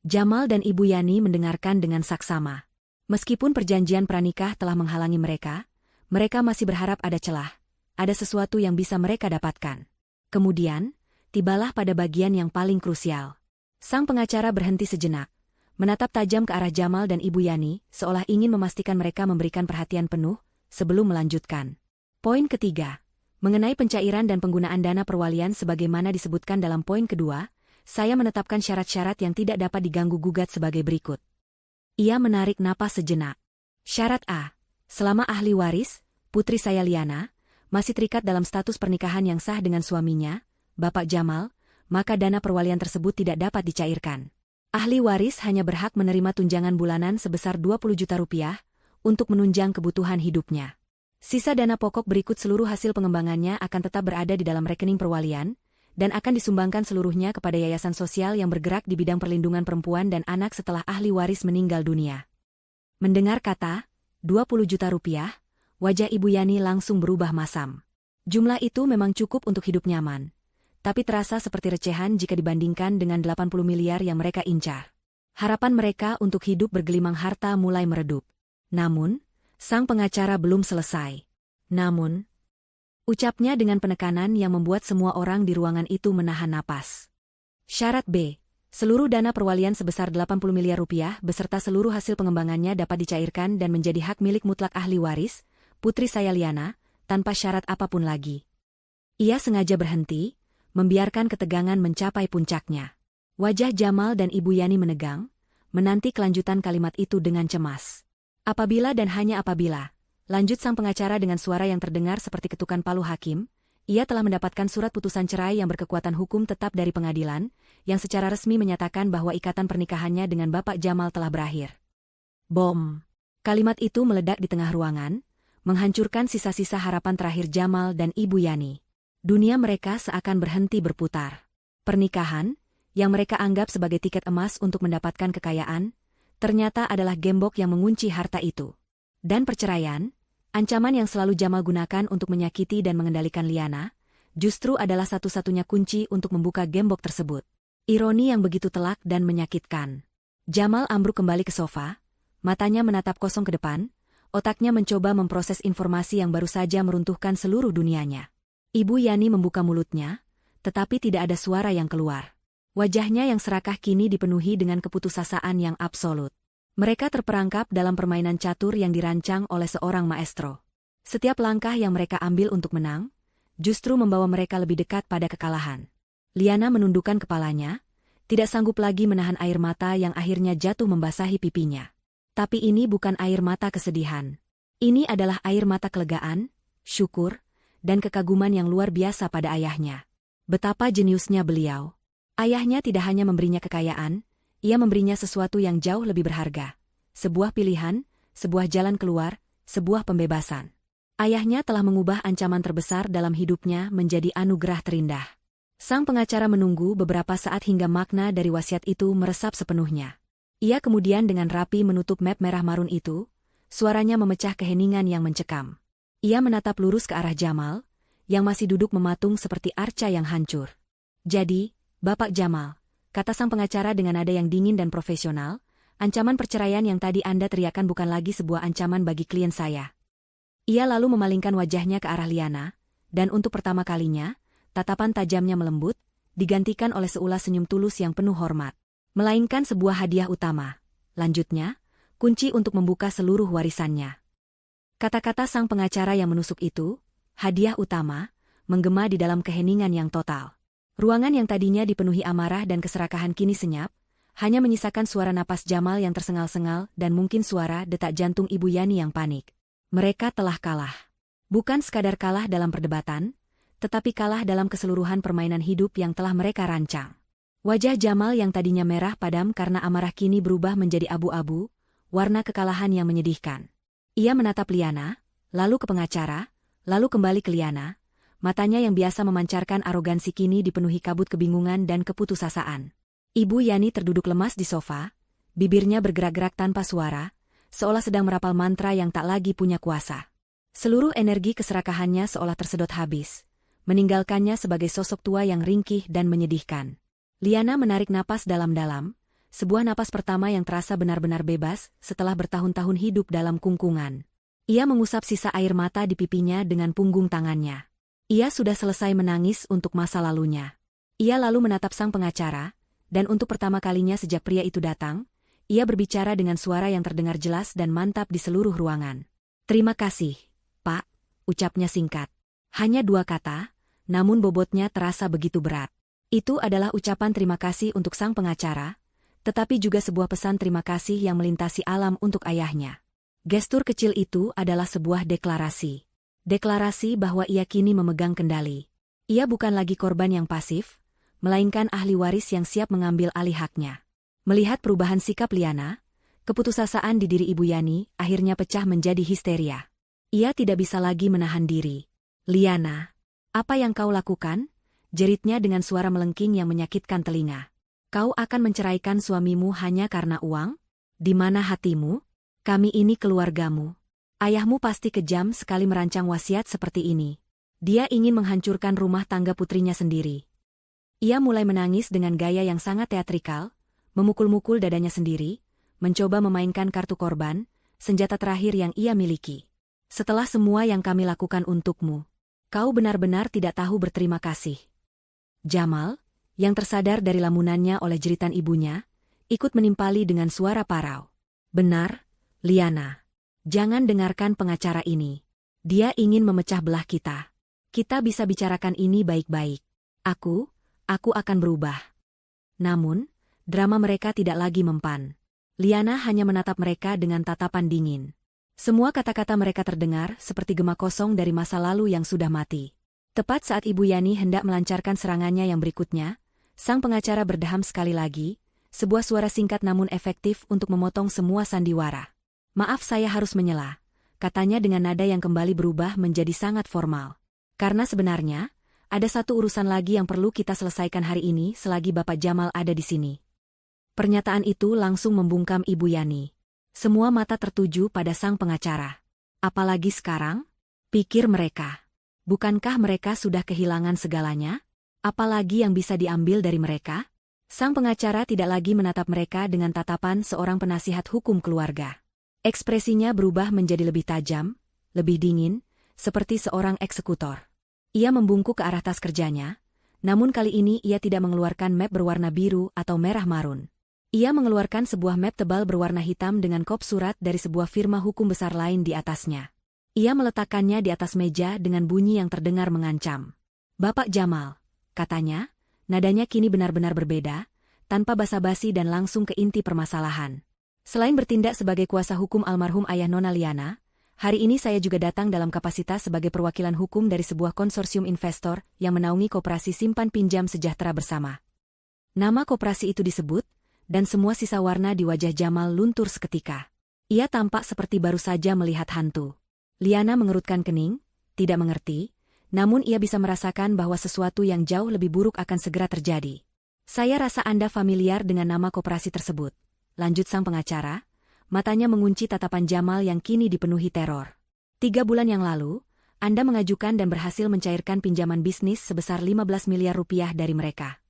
Jamal dan Ibu Yani mendengarkan dengan saksama. Meskipun perjanjian pranikah telah menghalangi mereka masih berharap ada celah, ada sesuatu yang bisa mereka dapatkan. Kemudian, tibalah pada bagian yang paling krusial. Sang pengacara berhenti sejenak, menatap tajam ke arah Jamal dan Ibu Yani, seolah ingin memastikan mereka memberikan perhatian penuh, sebelum melanjutkan. Poin ketiga, mengenai pencairan dan penggunaan dana perwalian sebagaimana disebutkan dalam poin kedua, saya menetapkan syarat-syarat yang tidak dapat diganggu-gugat sebagai berikut. Ia menarik napas sejenak. Syarat A. Selama ahli waris, putri saya Liana, masih terikat dalam status pernikahan yang sah dengan suaminya, Bapak Jamal, maka dana perwalian tersebut tidak dapat dicairkan. Ahli waris hanya berhak menerima tunjangan bulanan sebesar 20 juta rupiah untuk menunjang kebutuhan hidupnya. Sisa dana pokok berikut seluruh hasil pengembangannya akan tetap berada di dalam rekening perwalian dan akan disumbangkan seluruhnya kepada yayasan sosial yang bergerak di bidang perlindungan perempuan dan anak setelah ahli waris meninggal dunia. Mendengar kata 20 juta rupiah, wajah Ibu Yani langsung berubah masam. Jumlah itu memang cukup untuk hidup nyaman, tapi terasa seperti recehan jika dibandingkan dengan 80 miliar yang mereka incar. Harapan mereka untuk hidup bergelimang harta mulai meredup. Namun, sang pengacara belum selesai. Ucapnya dengan penekanan yang membuat semua orang di ruangan itu menahan napas. Syarat B. Seluruh dana perwalian sebesar 80 miliar rupiah beserta seluruh hasil pengembangannya dapat dicairkan dan menjadi hak milik mutlak ahli waris, putri saya Liana, tanpa syarat apapun lagi. Ia sengaja berhenti, membiarkan ketegangan mencapai puncaknya. Wajah Jamal dan Ibu Yani menegang, menanti kelanjutan kalimat itu dengan cemas. Apabila dan hanya apabila, lanjut sang pengacara dengan suara yang terdengar seperti ketukan palu hakim, ia telah mendapatkan surat putusan cerai yang berkekuatan hukum tetap dari pengadilan, yang secara resmi menyatakan bahwa ikatan pernikahannya dengan Bapak Jamal telah berakhir. Bom! Kalimat itu meledak di tengah ruangan, menghancurkan sisa-sisa harapan terakhir Jamal dan Ibu Yani. Dunia mereka seakan berhenti berputar. Pernikahan, yang mereka anggap sebagai tiket emas untuk mendapatkan kekayaan, ternyata adalah gembok yang mengunci harta itu. Dan perceraian, ancaman yang selalu Jamal gunakan untuk menyakiti dan mengendalikan Liana, justru adalah satu-satunya kunci untuk membuka gembok tersebut. Ironi yang begitu telak dan menyakitkan. Jamal ambruk kembali ke sofa, matanya menatap kosong ke depan, otaknya mencoba memproses informasi yang baru saja meruntuhkan seluruh dunianya. Ibu Yani membuka mulutnya, tetapi tidak ada suara yang keluar. Wajahnya yang serakah kini dipenuhi dengan keputusasaan yang absolut. Mereka terperangkap dalam permainan catur yang dirancang oleh seorang maestro. Setiap langkah yang mereka ambil untuk menang, justru membawa mereka lebih dekat pada kekalahan. Liana menundukkan kepalanya, tidak sanggup lagi menahan air mata yang akhirnya jatuh membasahi pipinya. Tapi ini bukan air mata kesedihan. Ini adalah air mata kelegaan, syukur, dan kekaguman yang luar biasa pada ayahnya. Betapa jeniusnya beliau. Ayahnya tidak hanya memberinya kekayaan, ia memberinya sesuatu yang jauh lebih berharga. Sebuah pilihan, sebuah jalan keluar, sebuah pembebasan. Ayahnya telah mengubah ancaman terbesar dalam hidupnya menjadi anugerah terindah. Sang pengacara menunggu beberapa saat hingga makna dari wasiat itu meresap sepenuhnya. Ia kemudian dengan rapi menutup map merah marun itu, suaranya memecah keheningan yang mencekam. Ia menatap lurus ke arah Jamal, yang masih duduk mematung seperti arca yang hancur. Jadi, Bapak Jamal, kata sang pengacara dengan nada yang dingin dan profesional, ancaman perceraian yang tadi Anda teriakan bukan lagi sebuah ancaman bagi klien saya. Ia lalu memalingkan wajahnya ke arah Liana, dan untuk pertama kalinya, tatapan tajamnya melembut, digantikan oleh seulas senyum tulus yang penuh hormat. Melainkan sebuah hadiah utama. Lanjutnya, kunci untuk membuka seluruh warisannya. Kata-kata sang pengacara yang menusuk itu, hadiah utama, menggema di dalam keheningan yang total. Ruangan yang tadinya dipenuhi amarah dan keserakahan kini senyap, hanya menyisakan suara napas Jamal yang tersengal-sengal dan mungkin suara detak jantung Ibu Yani yang panik. Mereka telah kalah. Bukan sekadar kalah dalam perdebatan, tetapi kalah dalam keseluruhan permainan hidup yang telah mereka rancang. Wajah Jamal yang tadinya merah padam karena amarah kini berubah menjadi abu-abu, warna kekalahan yang menyedihkan. Ia menatap Liana, lalu ke pengacara, lalu kembali ke Liana, matanya yang biasa memancarkan arogansi kini dipenuhi kabut kebingungan dan keputusasaan. Ibu Yani terduduk lemas di sofa, bibirnya bergerak-gerak tanpa suara, seolah sedang merapal mantra yang tak lagi punya kuasa. Seluruh energi keserakahannya seolah tersedot habis, meninggalkannya sebagai sosok tua yang ringkih dan menyedihkan. Liana menarik napas dalam-dalam, sebuah napas pertama yang terasa benar-benar bebas setelah bertahun-tahun hidup dalam kungkungan. Ia mengusap sisa air mata di pipinya dengan punggung tangannya. Ia sudah selesai menangis untuk masa lalunya. Ia lalu menatap sang pengacara, dan untuk pertama kalinya sejak pria itu datang, ia berbicara dengan suara yang terdengar jelas dan mantap di seluruh ruangan. "Terima kasih, Pak," ucapnya singkat. Hanya 2 kata, namun bobotnya terasa begitu berat. Itu adalah ucapan terima kasih untuk sang pengacara, tetapi juga sebuah pesan terima kasih yang melintasi alam untuk ayahnya. Gestur kecil itu adalah sebuah deklarasi. Deklarasi bahwa ia kini memegang kendali. Ia bukan lagi korban yang pasif, melainkan ahli waris yang siap mengambil alih haknya. Melihat perubahan sikap Liana, keputusasaan di diri Ibu Yani akhirnya pecah menjadi histeria. Ia tidak bisa lagi menahan diri. "Liana, apa yang kau lakukan?" jeritnya dengan suara melengking yang menyakitkan telinga. "Kau akan menceraikan suamimu hanya karena uang? Di mana hatimu? Kami ini keluargamu. Ayahmu pasti kejam sekali merancang wasiat seperti ini. Dia ingin menghancurkan rumah tangga putrinya sendiri." Ia mulai menangis dengan gaya yang sangat teatrikal, memukul-mukul dadanya sendiri, mencoba memainkan kartu korban, senjata terakhir yang ia miliki. "Setelah semua yang kami lakukan untukmu, kau benar-benar tidak tahu berterima kasih." Jamal, yang tersadar dari lamunannya oleh jeritan ibunya, ikut menimpali dengan suara parau. "Benar, Liana. Jangan dengarkan pengacara ini. Dia ingin memecah belah kita. Kita bisa bicarakan ini baik-baik. Aku akan berubah." Namun, drama mereka tidak lagi mempan. Liana hanya menatap mereka dengan tatapan dingin. Semua kata-kata mereka terdengar seperti gema kosong dari masa lalu yang sudah mati. Tepat saat Ibu Yani hendak melancarkan serangannya yang berikutnya, sang pengacara berdeham sekali lagi, sebuah suara singkat namun efektif untuk memotong semua sandiwara. "Maaf, saya harus menyela," katanya dengan nada yang kembali berubah menjadi sangat formal. "Karena sebenarnya, ada satu urusan lagi yang perlu kita selesaikan hari ini selagi Bapak Jamal ada di sini." Pernyataan itu langsung membungkam Ibu Yani. Semua mata tertuju pada sang pengacara. Apalagi sekarang? Pikir mereka. Bukankah mereka sudah kehilangan segalanya? Apalagi yang bisa diambil dari mereka? Sang pengacara tidak lagi menatap mereka dengan tatapan seorang penasihat hukum keluarga. Ekspresinya berubah menjadi lebih tajam, lebih dingin, seperti seorang eksekutor. Ia membungkuk ke arah tas kerjanya, namun kali ini ia tidak mengeluarkan map berwarna biru atau merah marun. Ia mengeluarkan sebuah map tebal berwarna hitam dengan kop surat dari sebuah firma hukum besar lain di atasnya. Ia meletakkannya di atas meja dengan bunyi yang terdengar mengancam. "Bapak Jamal," katanya, nadanya kini benar-benar berbeda, tanpa basa-basi dan langsung ke inti permasalahan. "Selain bertindak sebagai kuasa hukum almarhum ayah Nona Liana, hari ini saya juga datang dalam kapasitas sebagai perwakilan hukum dari sebuah konsorsium investor yang menaungi koperasi simpan pinjam sejahtera bersama." Nama koperasi itu disebut, dan semua sisa warna di wajah Jamal luntur seketika. Ia tampak seperti baru saja melihat hantu. Liana mengerutkan kening, tidak mengerti, namun ia bisa merasakan bahwa sesuatu yang jauh lebih buruk akan segera terjadi. "Saya rasa Anda familiar dengan nama koperasi tersebut," lanjut sang pengacara, matanya mengunci tatapan Jamal yang kini dipenuhi teror. 3 bulan yang lalu, Anda mengajukan dan berhasil mencairkan pinjaman bisnis sebesar 15 miliar rupiah dari mereka.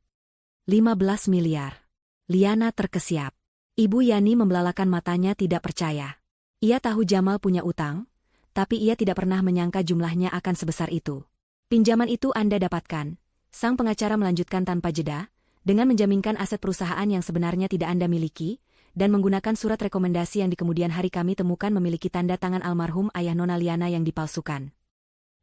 15 miliar. Liana terkesiap. Ibu Yani membelalakan matanya tidak percaya. Ia tahu Jamal punya utang, tapi ia tidak pernah menyangka jumlahnya akan sebesar itu. Pinjaman itu Anda dapatkan. Sang pengacara melanjutkan tanpa jeda, dengan menjaminkan aset perusahaan yang sebenarnya tidak Anda miliki, dan menggunakan surat rekomendasi yang di kemudian hari kami temukan memiliki tanda tangan almarhum ayah Nona Liana yang dipalsukan.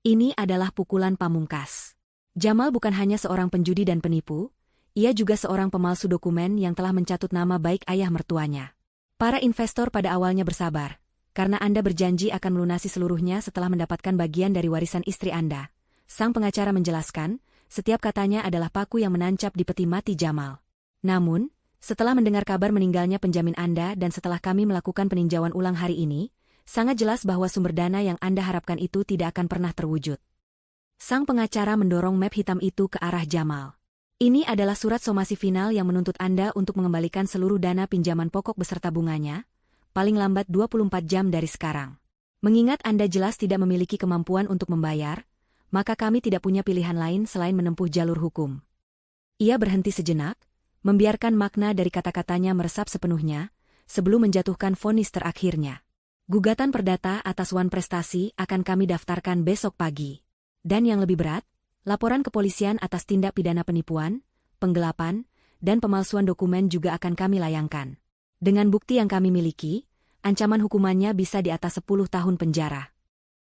Ini adalah pukulan pamungkas. Jamal bukan hanya seorang penjudi dan penipu, ia juga seorang pemalsu dokumen yang telah mencatut nama baik ayah mertuanya. Para investor pada awalnya bersabar, karena Anda berjanji akan melunasi seluruhnya setelah mendapatkan bagian dari warisan istri Anda. Sang pengacara menjelaskan, setiap katanya adalah paku yang menancap di peti mati Jamal. Namun, setelah mendengar kabar meninggalnya penjamin Anda dan setelah kami melakukan peninjauan ulang hari ini, sangat jelas bahwa sumber dana yang Anda harapkan itu tidak akan pernah terwujud. Sang pengacara mendorong map hitam itu ke arah Jamal. Ini adalah surat somasi final yang menuntut Anda untuk mengembalikan seluruh dana pinjaman pokok beserta bunganya, paling lambat 24 jam dari sekarang. Mengingat Anda jelas tidak memiliki kemampuan untuk membayar, maka kami tidak punya pilihan lain selain menempuh jalur hukum. Ia berhenti sejenak, membiarkan makna dari kata-katanya meresap sepenuhnya, sebelum menjatuhkan vonis terakhirnya. Gugatan perdata atas Wan Prestasi akan kami daftarkan besok pagi. Dan yang lebih berat, laporan kepolisian atas tindak pidana penipuan, penggelapan, dan pemalsuan dokumen juga akan kami layangkan. Dengan bukti yang kami miliki, ancaman hukumannya bisa di atas 10 tahun penjara.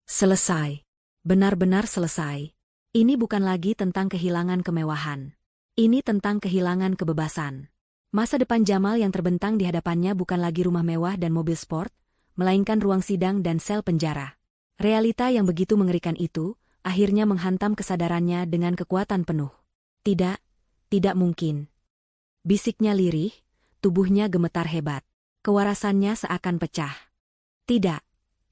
Selesai. Benar-benar selesai. Ini bukan lagi tentang kehilangan kemewahan. Ini tentang kehilangan kebebasan. Masa depan Jamal yang terbentang di hadapannya bukan lagi rumah mewah dan mobil sport, melainkan ruang sidang dan sel penjara. Realita yang begitu mengerikan itu, akhirnya menghantam kesadarannya dengan kekuatan penuh. Tidak, tidak mungkin. Bisiknya lirih, tubuhnya gemetar hebat. Kewarasannya seakan pecah. Tidak,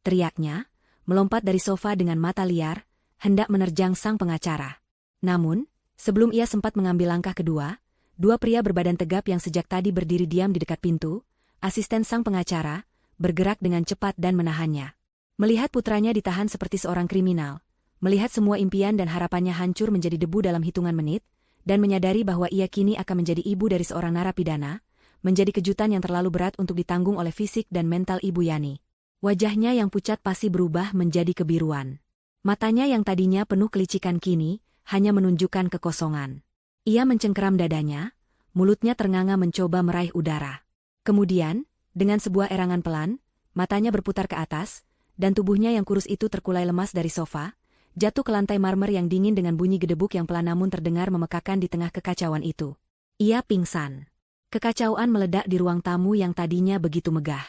teriaknya, melompat dari sofa dengan mata liar, hendak menerjang sang pengacara. Namun, sebelum ia sempat mengambil langkah kedua, dua pria berbadan tegap yang sejak tadi berdiri diam di dekat pintu, asisten sang pengacara, bergerak dengan cepat dan menahannya. Melihat putranya ditahan seperti seorang kriminal, melihat semua impian dan harapannya hancur menjadi debu dalam hitungan menit, dan menyadari bahwa ia kini akan menjadi ibu dari seorang narapidana, menjadi kejutan yang terlalu berat untuk ditanggung oleh fisik dan mental Ibu Yani. Wajahnya yang pucat pasti berubah menjadi kebiruan. Matanya yang tadinya penuh kelicikan kini, hanya menunjukkan kekosongan. Ia mencengkeram dadanya, mulutnya ternganga mencoba meraih udara. Kemudian, dengan sebuah erangan pelan, matanya berputar ke atas, dan tubuhnya yang kurus itu terkulai lemas dari sofa, jatuh ke lantai marmer yang dingin dengan bunyi gedebuk yang pelan namun terdengar memekakan di tengah kekacauan itu. Ia pingsan. Kekacauan meledak di ruang tamu yang tadinya begitu megah.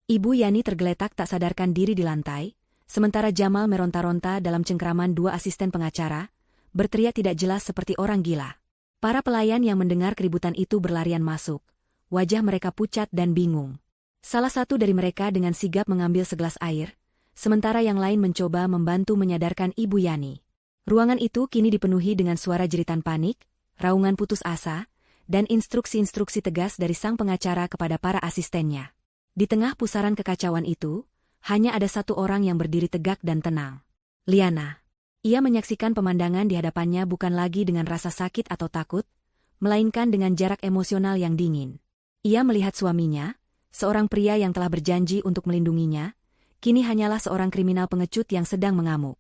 Ibu Yani tergeletak tak sadarkan diri di lantai, sementara Jamal meronta-ronta dalam cengkeraman dua asisten pengacara, berteriak tidak jelas seperti orang gila. Para pelayan yang mendengar keributan itu berlarian masuk. Wajah mereka pucat dan bingung. Salah satu dari mereka dengan sigap mengambil segelas air, sementara yang lain mencoba membantu menyadarkan Ibu Yani. Ruangan itu kini dipenuhi dengan suara jeritan panik, raungan putus asa, dan instruksi-instruksi tegas dari sang pengacara kepada para asistennya. Di tengah pusaran kekacauan itu, hanya ada satu orang yang berdiri tegak dan tenang. Liana. Ia menyaksikan pemandangan di hadapannya bukan lagi dengan rasa sakit atau takut, melainkan dengan jarak emosional yang dingin. Ia melihat suaminya, seorang pria yang telah berjanji untuk melindunginya, kini hanyalah seorang kriminal pengecut yang sedang mengamuk.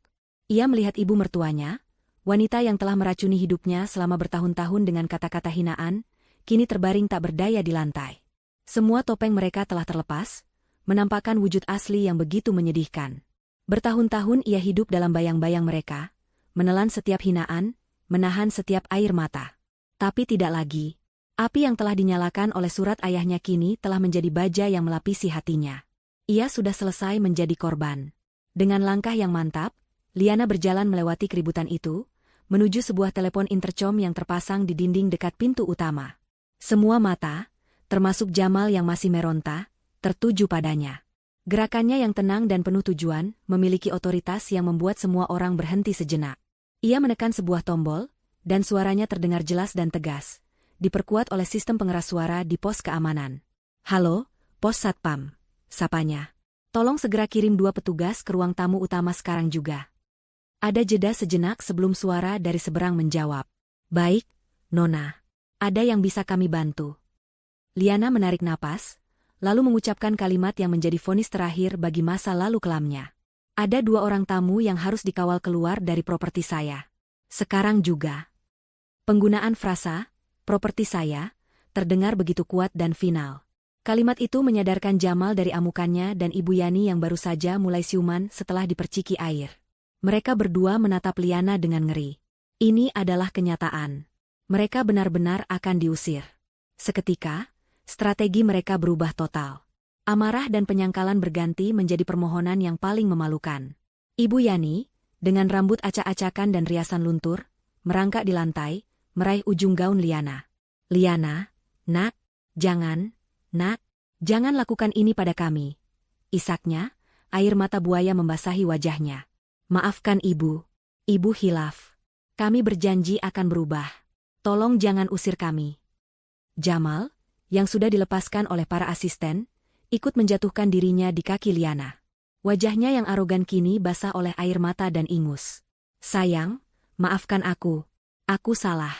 Ia melihat ibu mertuanya, wanita yang telah meracuni hidupnya selama bertahun-tahun dengan kata-kata hinaan, kini terbaring tak berdaya di lantai. Semua topeng mereka telah terlepas, menampakkan wujud asli yang begitu menyedihkan. Bertahun-tahun ia hidup dalam bayang-bayang mereka, menelan setiap hinaan, menahan setiap air mata. Tapi tidak lagi. Api yang telah dinyalakan oleh surat ayahnya kini telah menjadi baja yang melapisi hatinya. Ia sudah selesai menjadi korban. Dengan langkah yang mantap, Liana berjalan melewati keributan itu, menuju sebuah telepon intercom yang terpasang di dinding dekat pintu utama. Semua mata, termasuk Jamal yang masih meronta, tertuju padanya. Gerakannya yang tenang dan penuh tujuan, memiliki otoritas yang membuat semua orang berhenti sejenak. Ia menekan sebuah tombol, dan suaranya terdengar jelas dan tegas, diperkuat oleh sistem pengeras suara di pos keamanan. "Halo, pos Satpam," sapanya. "Tolong segera kirim 2 petugas ke ruang tamu utama sekarang juga." Ada jeda sejenak sebelum suara dari seberang menjawab. "Baik, Nona. Ada yang bisa kami bantu?" Liana menarik napas, lalu mengucapkan kalimat yang menjadi vonis terakhir bagi masa lalu kelamnya. Ada 2 orang tamu yang harus dikawal keluar dari properti saya. Sekarang juga. Penggunaan frasa, properti saya, terdengar begitu kuat dan final. Kalimat itu menyadarkan Jamal dari amukannya dan Ibu Yani yang baru saja mulai siuman setelah diperciki air. Mereka berdua menatap Liana dengan ngeri. Ini adalah kenyataan. Mereka benar-benar akan diusir. Seketika, strategi mereka berubah total. Amarah dan penyangkalan berganti menjadi permohonan yang paling memalukan. Ibu Yani, dengan rambut acak-acakan dan riasan luntur, merangkak di lantai, meraih ujung gaun Liana. "Liana, nak, jangan lakukan ini pada kami." Isaknya, air mata buaya membasahi wajahnya. "Maafkan ibu. Ibu hilaf. Kami berjanji akan berubah. Tolong jangan usir kami." Jamal, yang sudah dilepaskan oleh para asisten, ikut menjatuhkan dirinya di kaki Liana. Wajahnya yang arogan kini basah oleh air mata dan ingus. "Sayang, maafkan aku. Aku salah.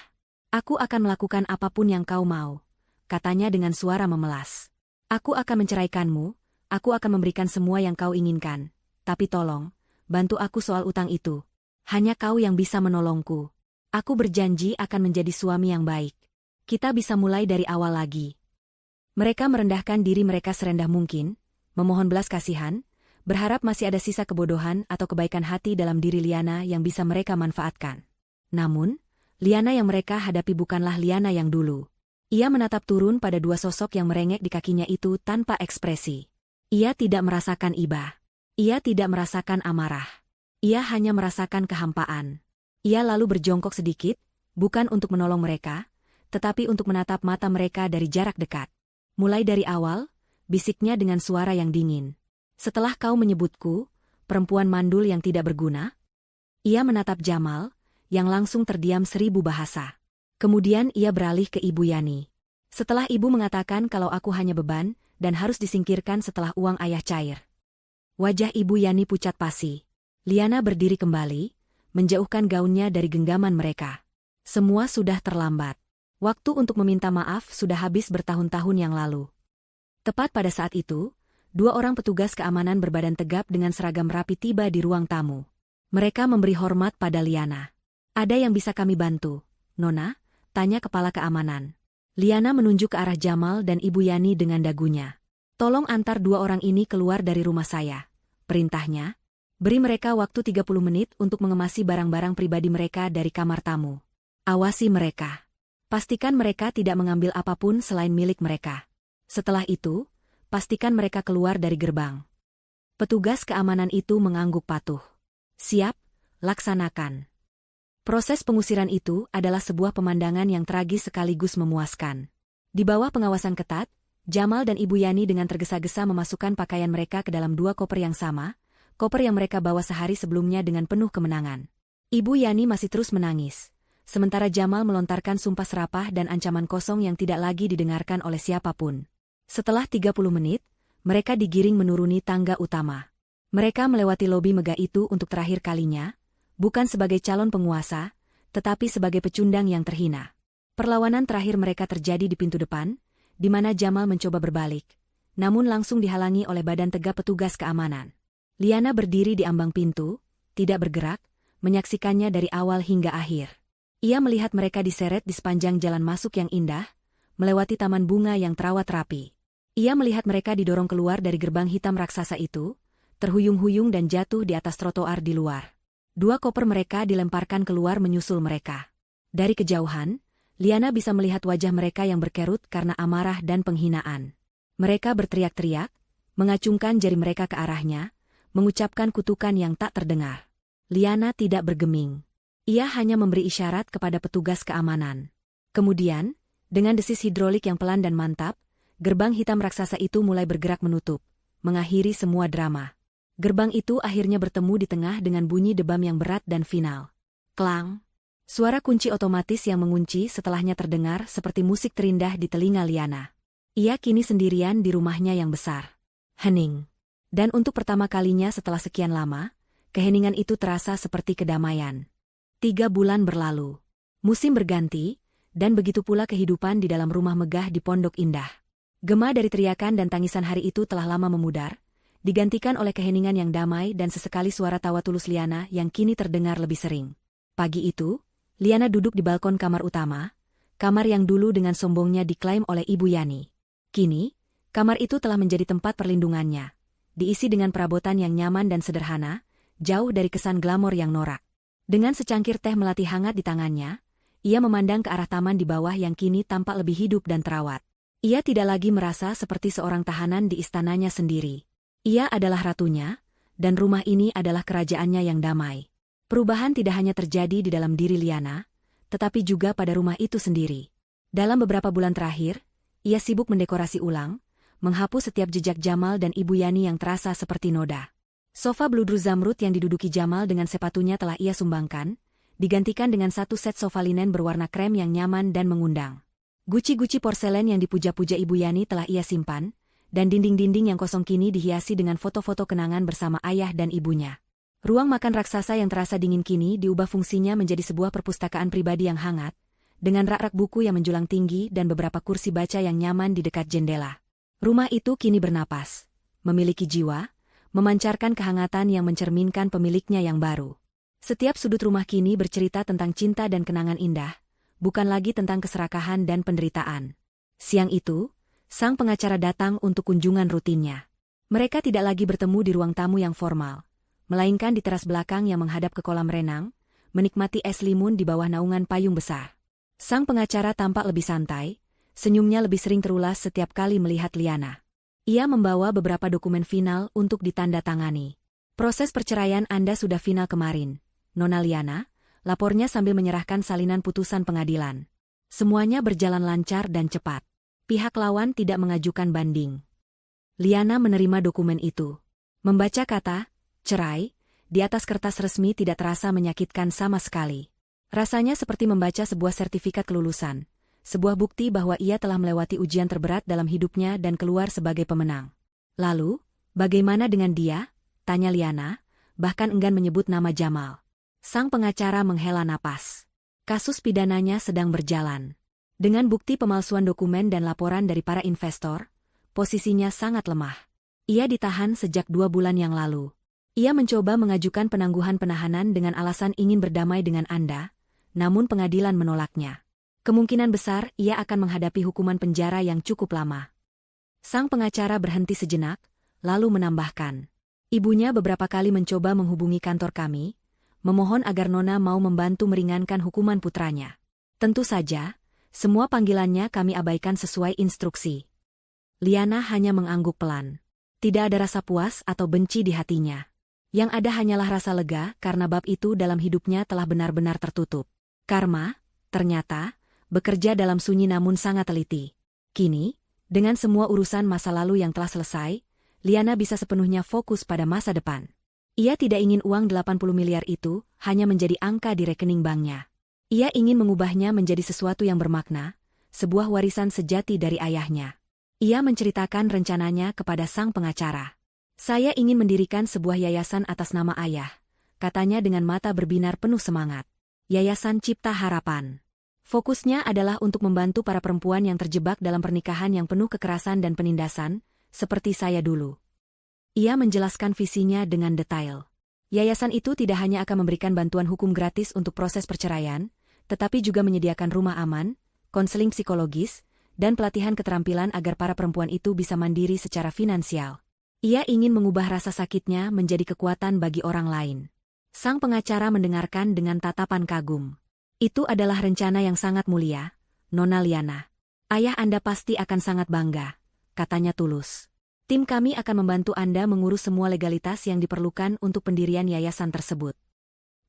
Aku akan melakukan apapun yang kau mau," katanya dengan suara memelas. "Aku akan menceraikanmu, aku akan memberikan semua yang kau inginkan. Tapi tolong, bantu aku soal utang itu. Hanya kau yang bisa menolongku. Aku berjanji akan menjadi suami yang baik. Kita bisa mulai dari awal lagi." Mereka merendahkan diri mereka serendah mungkin, memohon belas kasihan, berharap masih ada sisa kebodohan atau kebaikan hati dalam diri Liana yang bisa mereka manfaatkan. Namun, Liana yang mereka hadapi bukanlah Liana yang dulu. Ia menatap turun pada 2 sosok yang merengek di kakinya itu tanpa ekspresi. Ia tidak merasakan iba. Ia tidak merasakan amarah. Ia hanya merasakan kehampaan. Ia lalu berjongkok sedikit, bukan untuk menolong mereka, tetapi untuk menatap mata mereka dari jarak dekat. "Mulai dari awal," bisiknya dengan suara yang dingin. "Setelah kau menyebutku, perempuan mandul yang tidak berguna?" Ia menatap Jamal, yang langsung terdiam 1000 bahasa. Kemudian ia beralih ke Ibu Yani. "Setelah ibu mengatakan kalau aku hanya beban, dan harus disingkirkan setelah uang ayah cair." Wajah Ibu Yani pucat pasi. Liana berdiri kembali, menjauhkan gaunnya dari genggaman mereka. Semua sudah terlambat. Waktu untuk meminta maaf sudah habis bertahun-tahun yang lalu. Tepat pada saat itu, 2 orang petugas keamanan berbadan tegap dengan seragam rapi tiba di ruang tamu. Mereka memberi hormat pada Liana. "Ada yang bisa kami bantu, Nona?" tanya kepala keamanan. Liana menunjuk ke arah Jamal dan Ibu Yani dengan dagunya. "Tolong antar 2 orang ini keluar dari rumah saya," perintahnya. "Beri mereka waktu 30 menit untuk mengemasi barang-barang pribadi mereka dari kamar tamu. Awasi mereka. Pastikan mereka tidak mengambil apapun selain milik mereka. Setelah itu, pastikan mereka keluar dari gerbang." Petugas keamanan itu mengangguk patuh. "Siap, laksanakan." Proses pengusiran itu adalah sebuah pemandangan yang tragis sekaligus memuaskan. Di bawah pengawasan ketat, Jamal dan Ibu Yani dengan tergesa-gesa memasukkan pakaian mereka ke dalam 2 koper yang sama, koper yang mereka bawa sehari sebelumnya dengan penuh kemenangan. Ibu Yani masih terus menangis. Sementara Jamal melontarkan sumpah serapah dan ancaman kosong yang tidak lagi didengarkan oleh siapapun. Setelah 30 menit, mereka digiring menuruni tangga utama. Mereka melewati lobi megah itu untuk terakhir kalinya, bukan sebagai calon penguasa, tetapi sebagai pecundang yang terhina. Perlawanan terakhir mereka terjadi di pintu depan, di mana Jamal mencoba berbalik, namun langsung dihalangi oleh badan tegap petugas keamanan. Liana berdiri di ambang pintu, tidak bergerak, menyaksikannya dari awal hingga akhir. Ia melihat mereka diseret di sepanjang jalan masuk yang indah, melewati taman bunga yang terawat rapi. Ia melihat mereka didorong keluar dari gerbang hitam raksasa itu, terhuyung-huyung dan jatuh di atas trotoar di luar. 2 koper mereka dilemparkan keluar menyusul mereka. Dari kejauhan, Liana bisa melihat wajah mereka yang berkerut karena amarah dan penghinaan. Mereka berteriak-teriak, mengacungkan jari mereka ke arahnya, mengucapkan kutukan yang tak terdengar. Liana tidak bergeming. Ia hanya memberi isyarat kepada petugas keamanan. Kemudian, dengan desis hidrolik yang pelan dan mantap, gerbang hitam raksasa itu mulai bergerak menutup, mengakhiri semua drama. Gerbang itu akhirnya bertemu di tengah dengan bunyi debam yang berat dan final. Klang! Suara kunci otomatis yang mengunci setelahnya terdengar seperti musik terindah di telinga Liana. Ia kini sendirian di rumahnya yang besar. Hening. Dan untuk pertama kalinya setelah sekian lama, keheningan itu terasa seperti kedamaian. 3 bulan berlalu. Musim berganti, dan begitu pula kehidupan di dalam rumah megah di Pondok Indah. Gema dari teriakan dan tangisan hari itu telah lama memudar, digantikan oleh keheningan yang damai dan sesekali suara tawa tulus Liana yang kini terdengar lebih sering. Pagi itu, Liana duduk di balkon kamar utama, kamar yang dulu dengan sombongnya diklaim oleh Ibu Yani. Kini, kamar itu telah menjadi tempat perlindungannya, diisi dengan perabotan yang nyaman dan sederhana, jauh dari kesan glamor yang norak. Dengan secangkir teh melati hangat di tangannya, ia memandang ke arah taman di bawah yang kini tampak lebih hidup dan terawat. Ia tidak lagi merasa seperti seorang tahanan di istananya sendiri. Ia adalah ratunya, dan rumah ini adalah kerajaannya yang damai. Perubahan tidak hanya terjadi di dalam diri Liana, tetapi juga pada rumah itu sendiri. Dalam beberapa bulan terakhir, ia sibuk mendekorasi ulang, menghapus setiap jejak Jamal dan Ibu Yani yang terasa seperti noda. Sofa bludru zamrud yang diduduki Jamal dengan sepatunya telah ia sumbangkan, digantikan dengan satu set sofa linen berwarna krem yang nyaman dan mengundang. Guci-guci porselen yang dipuja-puja Ibu Yani telah ia simpan, dan dinding-dinding yang kosong kini dihiasi dengan foto-foto kenangan bersama ayah dan ibunya. Ruang makan raksasa yang terasa dingin kini diubah fungsinya menjadi sebuah perpustakaan pribadi yang hangat, dengan rak-rak buku yang menjulang tinggi dan beberapa kursi baca yang nyaman di dekat jendela. Rumah itu kini bernapas, memiliki jiwa, memancarkan kehangatan yang mencerminkan pemiliknya yang baru. Setiap sudut rumah kini bercerita tentang cinta dan kenangan indah, bukan lagi tentang keserakahan dan penderitaan. Siang itu, sang pengacara datang untuk kunjungan rutinnya. Mereka tidak lagi bertemu di ruang tamu yang formal, melainkan di teras belakang yang menghadap ke kolam renang, menikmati es limun di bawah naungan payung besar. Sang pengacara tampak lebih santai, senyumnya lebih sering terulas setiap kali melihat Liana. Ia membawa beberapa dokumen final untuk ditandatangani. Proses perceraian Anda sudah final kemarin, Nona Liana, lapornya sambil menyerahkan salinan putusan pengadilan. Semuanya berjalan lancar dan cepat. Pihak lawan tidak mengajukan banding. Liana menerima dokumen itu. Membaca kata cerai di atas kertas resmi tidak terasa menyakitkan sama sekali. Rasanya seperti membaca sebuah sertifikat kelulusan, sebuah bukti bahwa ia telah melewati ujian terberat dalam hidupnya dan keluar sebagai pemenang. Lalu, bagaimana dengan dia? Tanya Liana, bahkan enggan menyebut nama Jamal. Sang pengacara menghela napas. Kasus pidananya sedang berjalan. Dengan bukti pemalsuan dokumen dan laporan dari para investor, posisinya sangat lemah. Ia ditahan sejak 2 bulan yang lalu. Ia mencoba mengajukan penangguhan penahanan dengan alasan ingin berdamai dengan Anda, namun pengadilan menolaknya. Kemungkinan besar ia akan menghadapi hukuman penjara yang cukup lama. Sang pengacara berhenti sejenak, lalu menambahkan. Ibunya beberapa kali mencoba menghubungi kantor kami, memohon agar Nona mau membantu meringankan hukuman putranya. Tentu saja, semua panggilannya kami abaikan sesuai instruksi. Liana hanya mengangguk pelan. Tidak ada rasa puas atau benci di hatinya. Yang ada hanyalah rasa lega karena bab itu dalam hidupnya telah benar-benar tertutup. Karma, ternyata, bekerja dalam sunyi namun sangat teliti. Kini, dengan semua urusan masa lalu yang telah selesai, Liana bisa sepenuhnya fokus pada masa depan. Ia tidak ingin uang 80 miliar itu hanya menjadi angka di rekening banknya. Ia ingin mengubahnya menjadi sesuatu yang bermakna, sebuah warisan sejati dari ayahnya. Ia menceritakan rencananya kepada sang pengacara. Saya ingin mendirikan sebuah yayasan atas nama ayah, katanya dengan mata berbinar penuh semangat. Yayasan Cipta Harapan. Fokusnya adalah untuk membantu para perempuan yang terjebak dalam pernikahan yang penuh kekerasan dan penindasan, seperti saya dulu. Ia menjelaskan visinya dengan detail. Yayasan itu tidak hanya akan memberikan bantuan hukum gratis untuk proses perceraian, tetapi juga menyediakan rumah aman, konseling psikologis, dan pelatihan keterampilan agar para perempuan itu bisa mandiri secara finansial. Ia ingin mengubah rasa sakitnya menjadi kekuatan bagi orang lain. Sang pengacara mendengarkan dengan tatapan kagum. Itu adalah rencana yang sangat mulia, Nona Liana. Ayah Anda pasti akan sangat bangga, katanya tulus. Tim kami akan membantu Anda mengurus semua legalitas yang diperlukan untuk pendirian yayasan tersebut.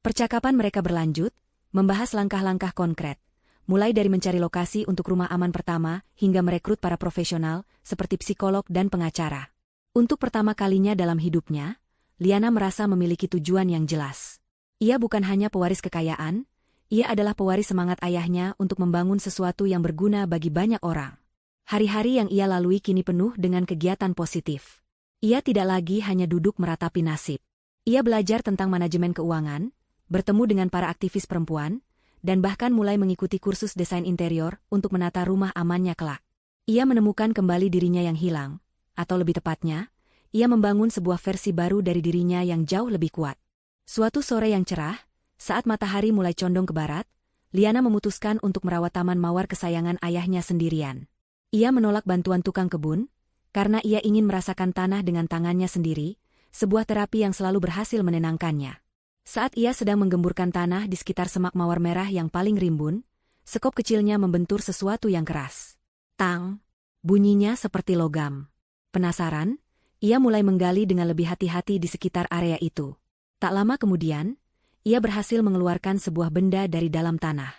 Percakapan mereka berlanjut, membahas langkah-langkah konkret, mulai dari mencari lokasi untuk rumah aman pertama hingga merekrut para profesional seperti psikolog dan pengacara. Untuk pertama kalinya dalam hidupnya, Liana merasa memiliki tujuan yang jelas. Ia bukan hanya pewaris kekayaan, ia adalah pewaris semangat ayahnya untuk membangun sesuatu yang berguna bagi banyak orang. Hari-hari yang ia lalui kini penuh dengan kegiatan positif. Ia tidak lagi hanya duduk meratapi nasib. Ia belajar tentang manajemen keuangan, bertemu dengan para aktivis perempuan, dan bahkan mulai mengikuti kursus desain interior untuk menata rumah amannya kelak. Ia menemukan kembali dirinya yang hilang, atau lebih tepatnya, ia membangun sebuah versi baru dari dirinya yang jauh lebih kuat. Suatu sore yang cerah, saat matahari mulai condong ke barat, Liana memutuskan untuk merawat taman mawar kesayangan ayahnya sendirian. Ia menolak bantuan tukang kebun, karena ia ingin merasakan tanah dengan tangannya sendiri, sebuah terapi yang selalu berhasil menenangkannya. Saat ia sedang menggemburkan tanah di sekitar semak mawar merah yang paling rimbun, sekop kecilnya membentur sesuatu yang keras. Tang! Bunyinya seperti logam. Penasaran, ia mulai menggali dengan lebih hati-hati di sekitar area itu. Tak lama kemudian, ia berhasil mengeluarkan sebuah benda dari dalam tanah.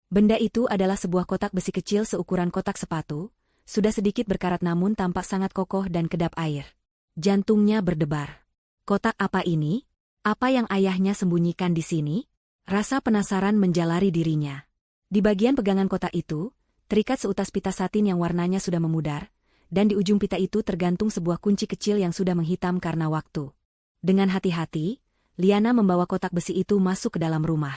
Benda itu adalah sebuah kotak besi kecil seukuran kotak sepatu, sudah sedikit berkarat namun tampak sangat kokoh dan kedap air. Jantungnya berdebar. Kotak apa ini? Apa yang ayahnya sembunyikan di sini? Rasa penasaran menjalari dirinya. Di bagian pegangan kotak itu, terikat seutas pita satin yang warnanya sudah memudar, dan di ujung pita itu tergantung sebuah kunci kecil yang sudah menghitam karena waktu. Dengan hati-hati, Liana membawa kotak besi itu masuk ke dalam rumah.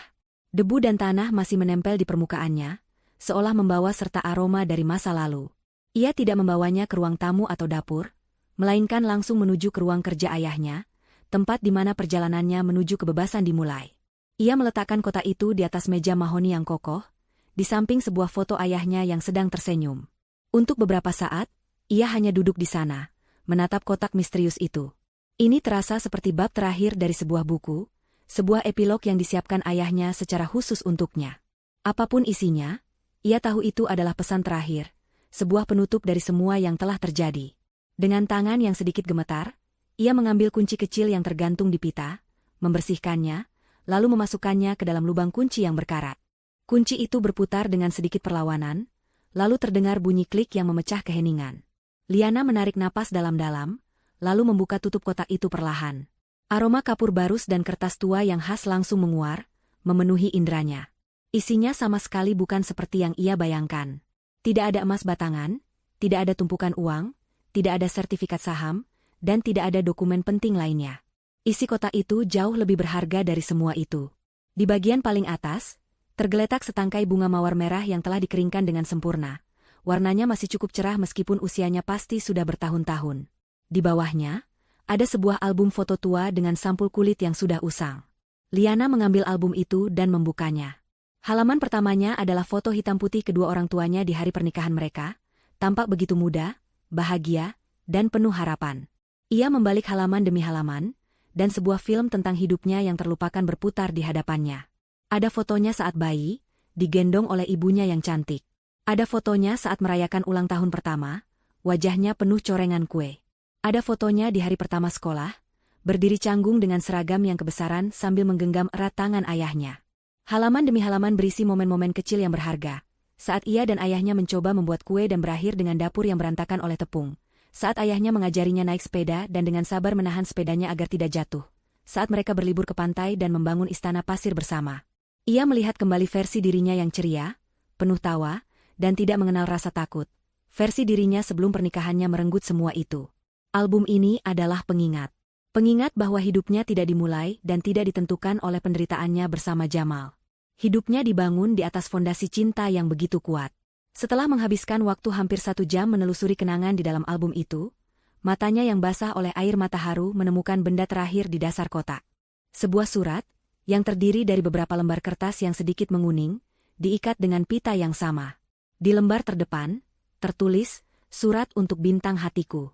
Debu dan tanah masih menempel di permukaannya, seolah membawa serta aroma dari masa lalu. Ia tidak membawanya ke ruang tamu atau dapur, melainkan langsung menuju ke ruang kerja ayahnya, tempat di mana perjalanannya menuju kebebasan dimulai. Ia meletakkan kotak itu di atas meja mahoni yang kokoh, di samping sebuah foto ayahnya yang sedang tersenyum. Untuk beberapa saat, ia hanya duduk di sana, menatap kotak misterius itu. Ini terasa seperti bab terakhir dari sebuah buku, sebuah epilog yang disiapkan ayahnya secara khusus untuknya. Apapun isinya, ia tahu itu adalah pesan terakhir, sebuah penutup dari semua yang telah terjadi. Dengan tangan yang sedikit gemetar, ia mengambil kunci kecil yang tergantung di pita, membersihkannya, lalu memasukkannya ke dalam lubang kunci yang berkarat. Kunci itu berputar dengan sedikit perlawanan, lalu terdengar bunyi klik yang memecah keheningan. Liana menarik napas dalam-dalam, lalu membuka tutup kotak itu perlahan. Aroma kapur barus dan kertas tua yang khas langsung menguar, memenuhi indranya. Isinya sama sekali bukan seperti yang ia bayangkan. Tidak ada emas batangan, tidak ada tumpukan uang, tidak ada sertifikat saham, dan tidak ada dokumen penting lainnya. Isi kotak itu jauh lebih berharga dari semua itu. Di bagian paling atas, tergeletak setangkai bunga mawar merah yang telah dikeringkan dengan sempurna. Warnanya masih cukup cerah meskipun usianya pasti sudah bertahun-tahun. Di bawahnya, ada sebuah album foto tua dengan sampul kulit yang sudah usang. Liana mengambil album itu dan membukanya. Halaman pertamanya adalah foto hitam putih kedua orang tuanya di hari pernikahan mereka, tampak begitu muda, bahagia, dan penuh harapan. Ia membalik halaman demi halaman, dan sebuah film tentang hidupnya yang terlupakan berputar di hadapannya. Ada fotonya saat bayi, digendong oleh ibunya yang cantik. Ada fotonya saat merayakan ulang tahun pertama, wajahnya penuh corengan kue. Ada fotonya di hari pertama sekolah, berdiri canggung dengan seragam yang kebesaran sambil menggenggam erat tangan ayahnya. Halaman demi halaman berisi momen-momen kecil yang berharga, saat ia dan ayahnya mencoba membuat kue dan berakhir dengan dapur yang berantakan oleh tepung, saat ayahnya mengajarinya naik sepeda dan dengan sabar menahan sepedanya agar tidak jatuh, saat mereka berlibur ke pantai dan membangun istana pasir bersama. Ia melihat kembali versi dirinya yang ceria, penuh tawa, dan tidak mengenal rasa takut. Versi dirinya sebelum pernikahannya merenggut semua itu. Album ini adalah pengingat. Pengingat bahwa hidupnya tidak dimulai dan tidak ditentukan oleh penderitaannya bersama Jamal. Hidupnya dibangun di atas fondasi cinta yang begitu kuat. Setelah menghabiskan waktu hampir 1 jam menelusuri kenangan di dalam album itu, matanya yang basah oleh air mata haru menemukan benda terakhir di dasar kotak. Sebuah surat, yang terdiri dari beberapa lembar kertas yang sedikit menguning, diikat dengan pita yang sama. Di lembar terdepan, tertulis, "Surat untuk bintang hatiku."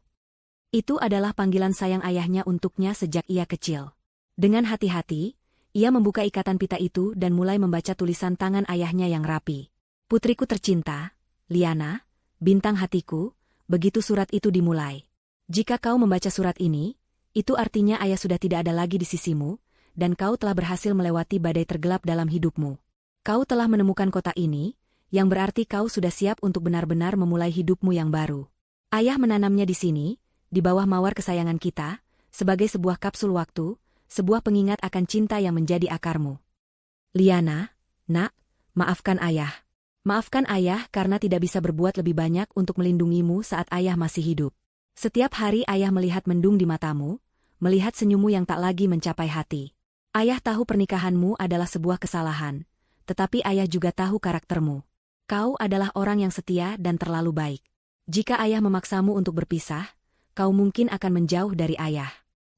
Itu adalah panggilan sayang ayahnya untuknya sejak ia kecil. Dengan hati-hati, ia membuka ikatan pita itu dan mulai membaca tulisan tangan ayahnya yang rapi. "Putriku tercinta, Liana, bintang hatiku," begitu surat itu dimulai. "Jika kau membaca surat ini, itu artinya ayah sudah tidak ada lagi di sisimu, dan kau telah berhasil melewati badai tergelap dalam hidupmu. Kau telah menemukan kota ini, yang berarti kau sudah siap untuk benar-benar memulai hidupmu yang baru. Ayah menanamnya di sini, di bawah mawar kesayangan kita, sebagai sebuah kapsul waktu, sebuah pengingat akan cinta yang menjadi akarmu. Liana, nak, maafkan ayah. Maafkan ayah karena tidak bisa berbuat lebih banyak untuk melindungimu saat ayah masih hidup. Setiap hari ayah melihat mendung di matamu, melihat senyummu yang tak lagi mencapai hati. Ayah tahu pernikahanmu adalah sebuah kesalahan, tetapi ayah juga tahu karaktermu. Kau adalah orang yang setia dan terlalu baik. Jika ayah memaksamu untuk berpisah, kau mungkin akan menjauh dari ayah.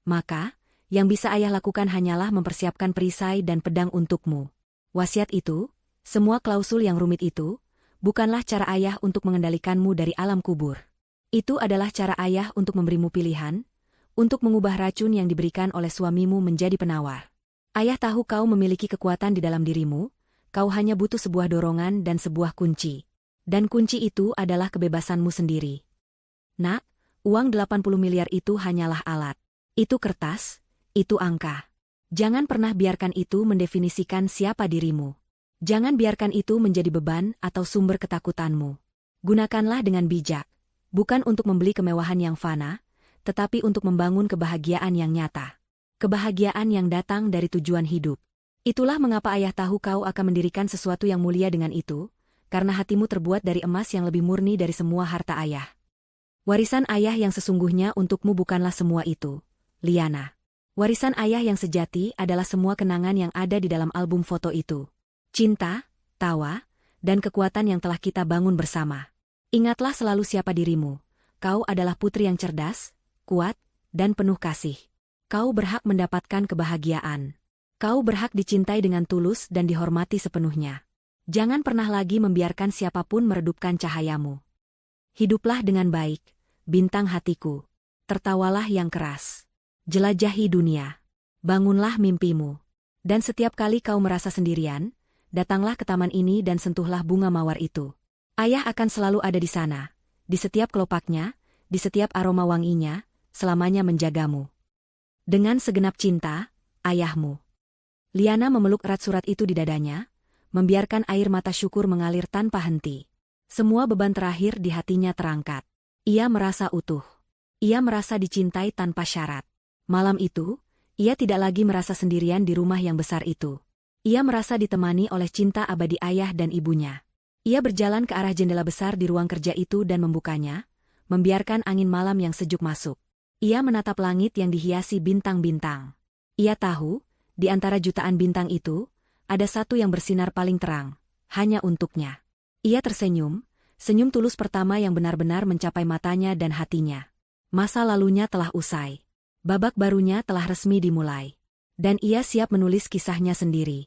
Maka, yang bisa ayah lakukan hanyalah mempersiapkan perisai dan pedang untukmu. Wasiat itu, semua klausul yang rumit itu, bukanlah cara ayah untuk mengendalikanmu dari alam kubur. Itu adalah cara ayah untuk memberimu pilihan, untuk mengubah racun yang diberikan oleh suamimu menjadi penawar. Ayah tahu kau memiliki kekuatan di dalam dirimu, kau hanya butuh sebuah dorongan dan sebuah kunci. Dan kunci itu adalah kebebasanmu sendiri. Nak, uang 80 miliar itu hanyalah alat. Itu kertas, itu angka. Jangan pernah biarkan itu mendefinisikan siapa dirimu. Jangan biarkan itu menjadi beban atau sumber ketakutanmu. Gunakanlah dengan bijak, bukan untuk membeli kemewahan yang fana, tetapi untuk membangun kebahagiaan yang nyata. Kebahagiaan yang datang dari tujuan hidup. Itulah mengapa ayah tahu kau akan mendirikan sesuatu yang mulia dengan itu, karena hatimu terbuat dari emas yang lebih murni dari semua harta ayah. Warisan ayah yang sesungguhnya untukmu bukanlah semua itu, Liana. Warisan ayah yang sejati adalah semua kenangan yang ada di dalam album foto itu. Cinta, tawa, dan kekuatan yang telah kita bangun bersama. Ingatlah selalu siapa dirimu. Kau adalah putri yang cerdas, kuat, dan penuh kasih. Kau berhak mendapatkan kebahagiaan. Kau berhak dicintai dengan tulus dan dihormati sepenuhnya. Jangan pernah lagi membiarkan siapapun meredupkan cahayamu. Hiduplah dengan baik, bintang hatiku. Tertawalah yang keras. Jelajahi dunia. Bangunlah mimpimu. Dan setiap kali kau merasa sendirian, datanglah ke taman ini dan sentuhlah bunga mawar itu. Ayah akan selalu ada di sana, di setiap kelopaknya, di setiap aroma wanginya, selamanya menjagamu. Dengan segenap cinta, ayahmu. Liana memeluk erat surat itu di dadanya, membiarkan air mata syukur mengalir tanpa henti. Semua beban terakhir di hatinya terangkat. Ia merasa utuh. Ia merasa dicintai tanpa syarat. Malam itu, ia tidak lagi merasa sendirian di rumah yang besar itu. Ia merasa ditemani oleh cinta abadi ayah dan ibunya. Ia berjalan ke arah jendela besar di ruang kerja itu dan membukanya, membiarkan angin malam yang sejuk masuk. Ia menatap langit yang dihiasi bintang-bintang. Ia tahu, di antara jutaan bintang itu, ada satu yang bersinar paling terang, hanya untuknya. Ia tersenyum, senyum tulus pertama yang benar-benar mencapai matanya dan hatinya. Masa lalunya telah usai. Babak barunya telah resmi dimulai. Dan ia siap menulis kisahnya sendiri.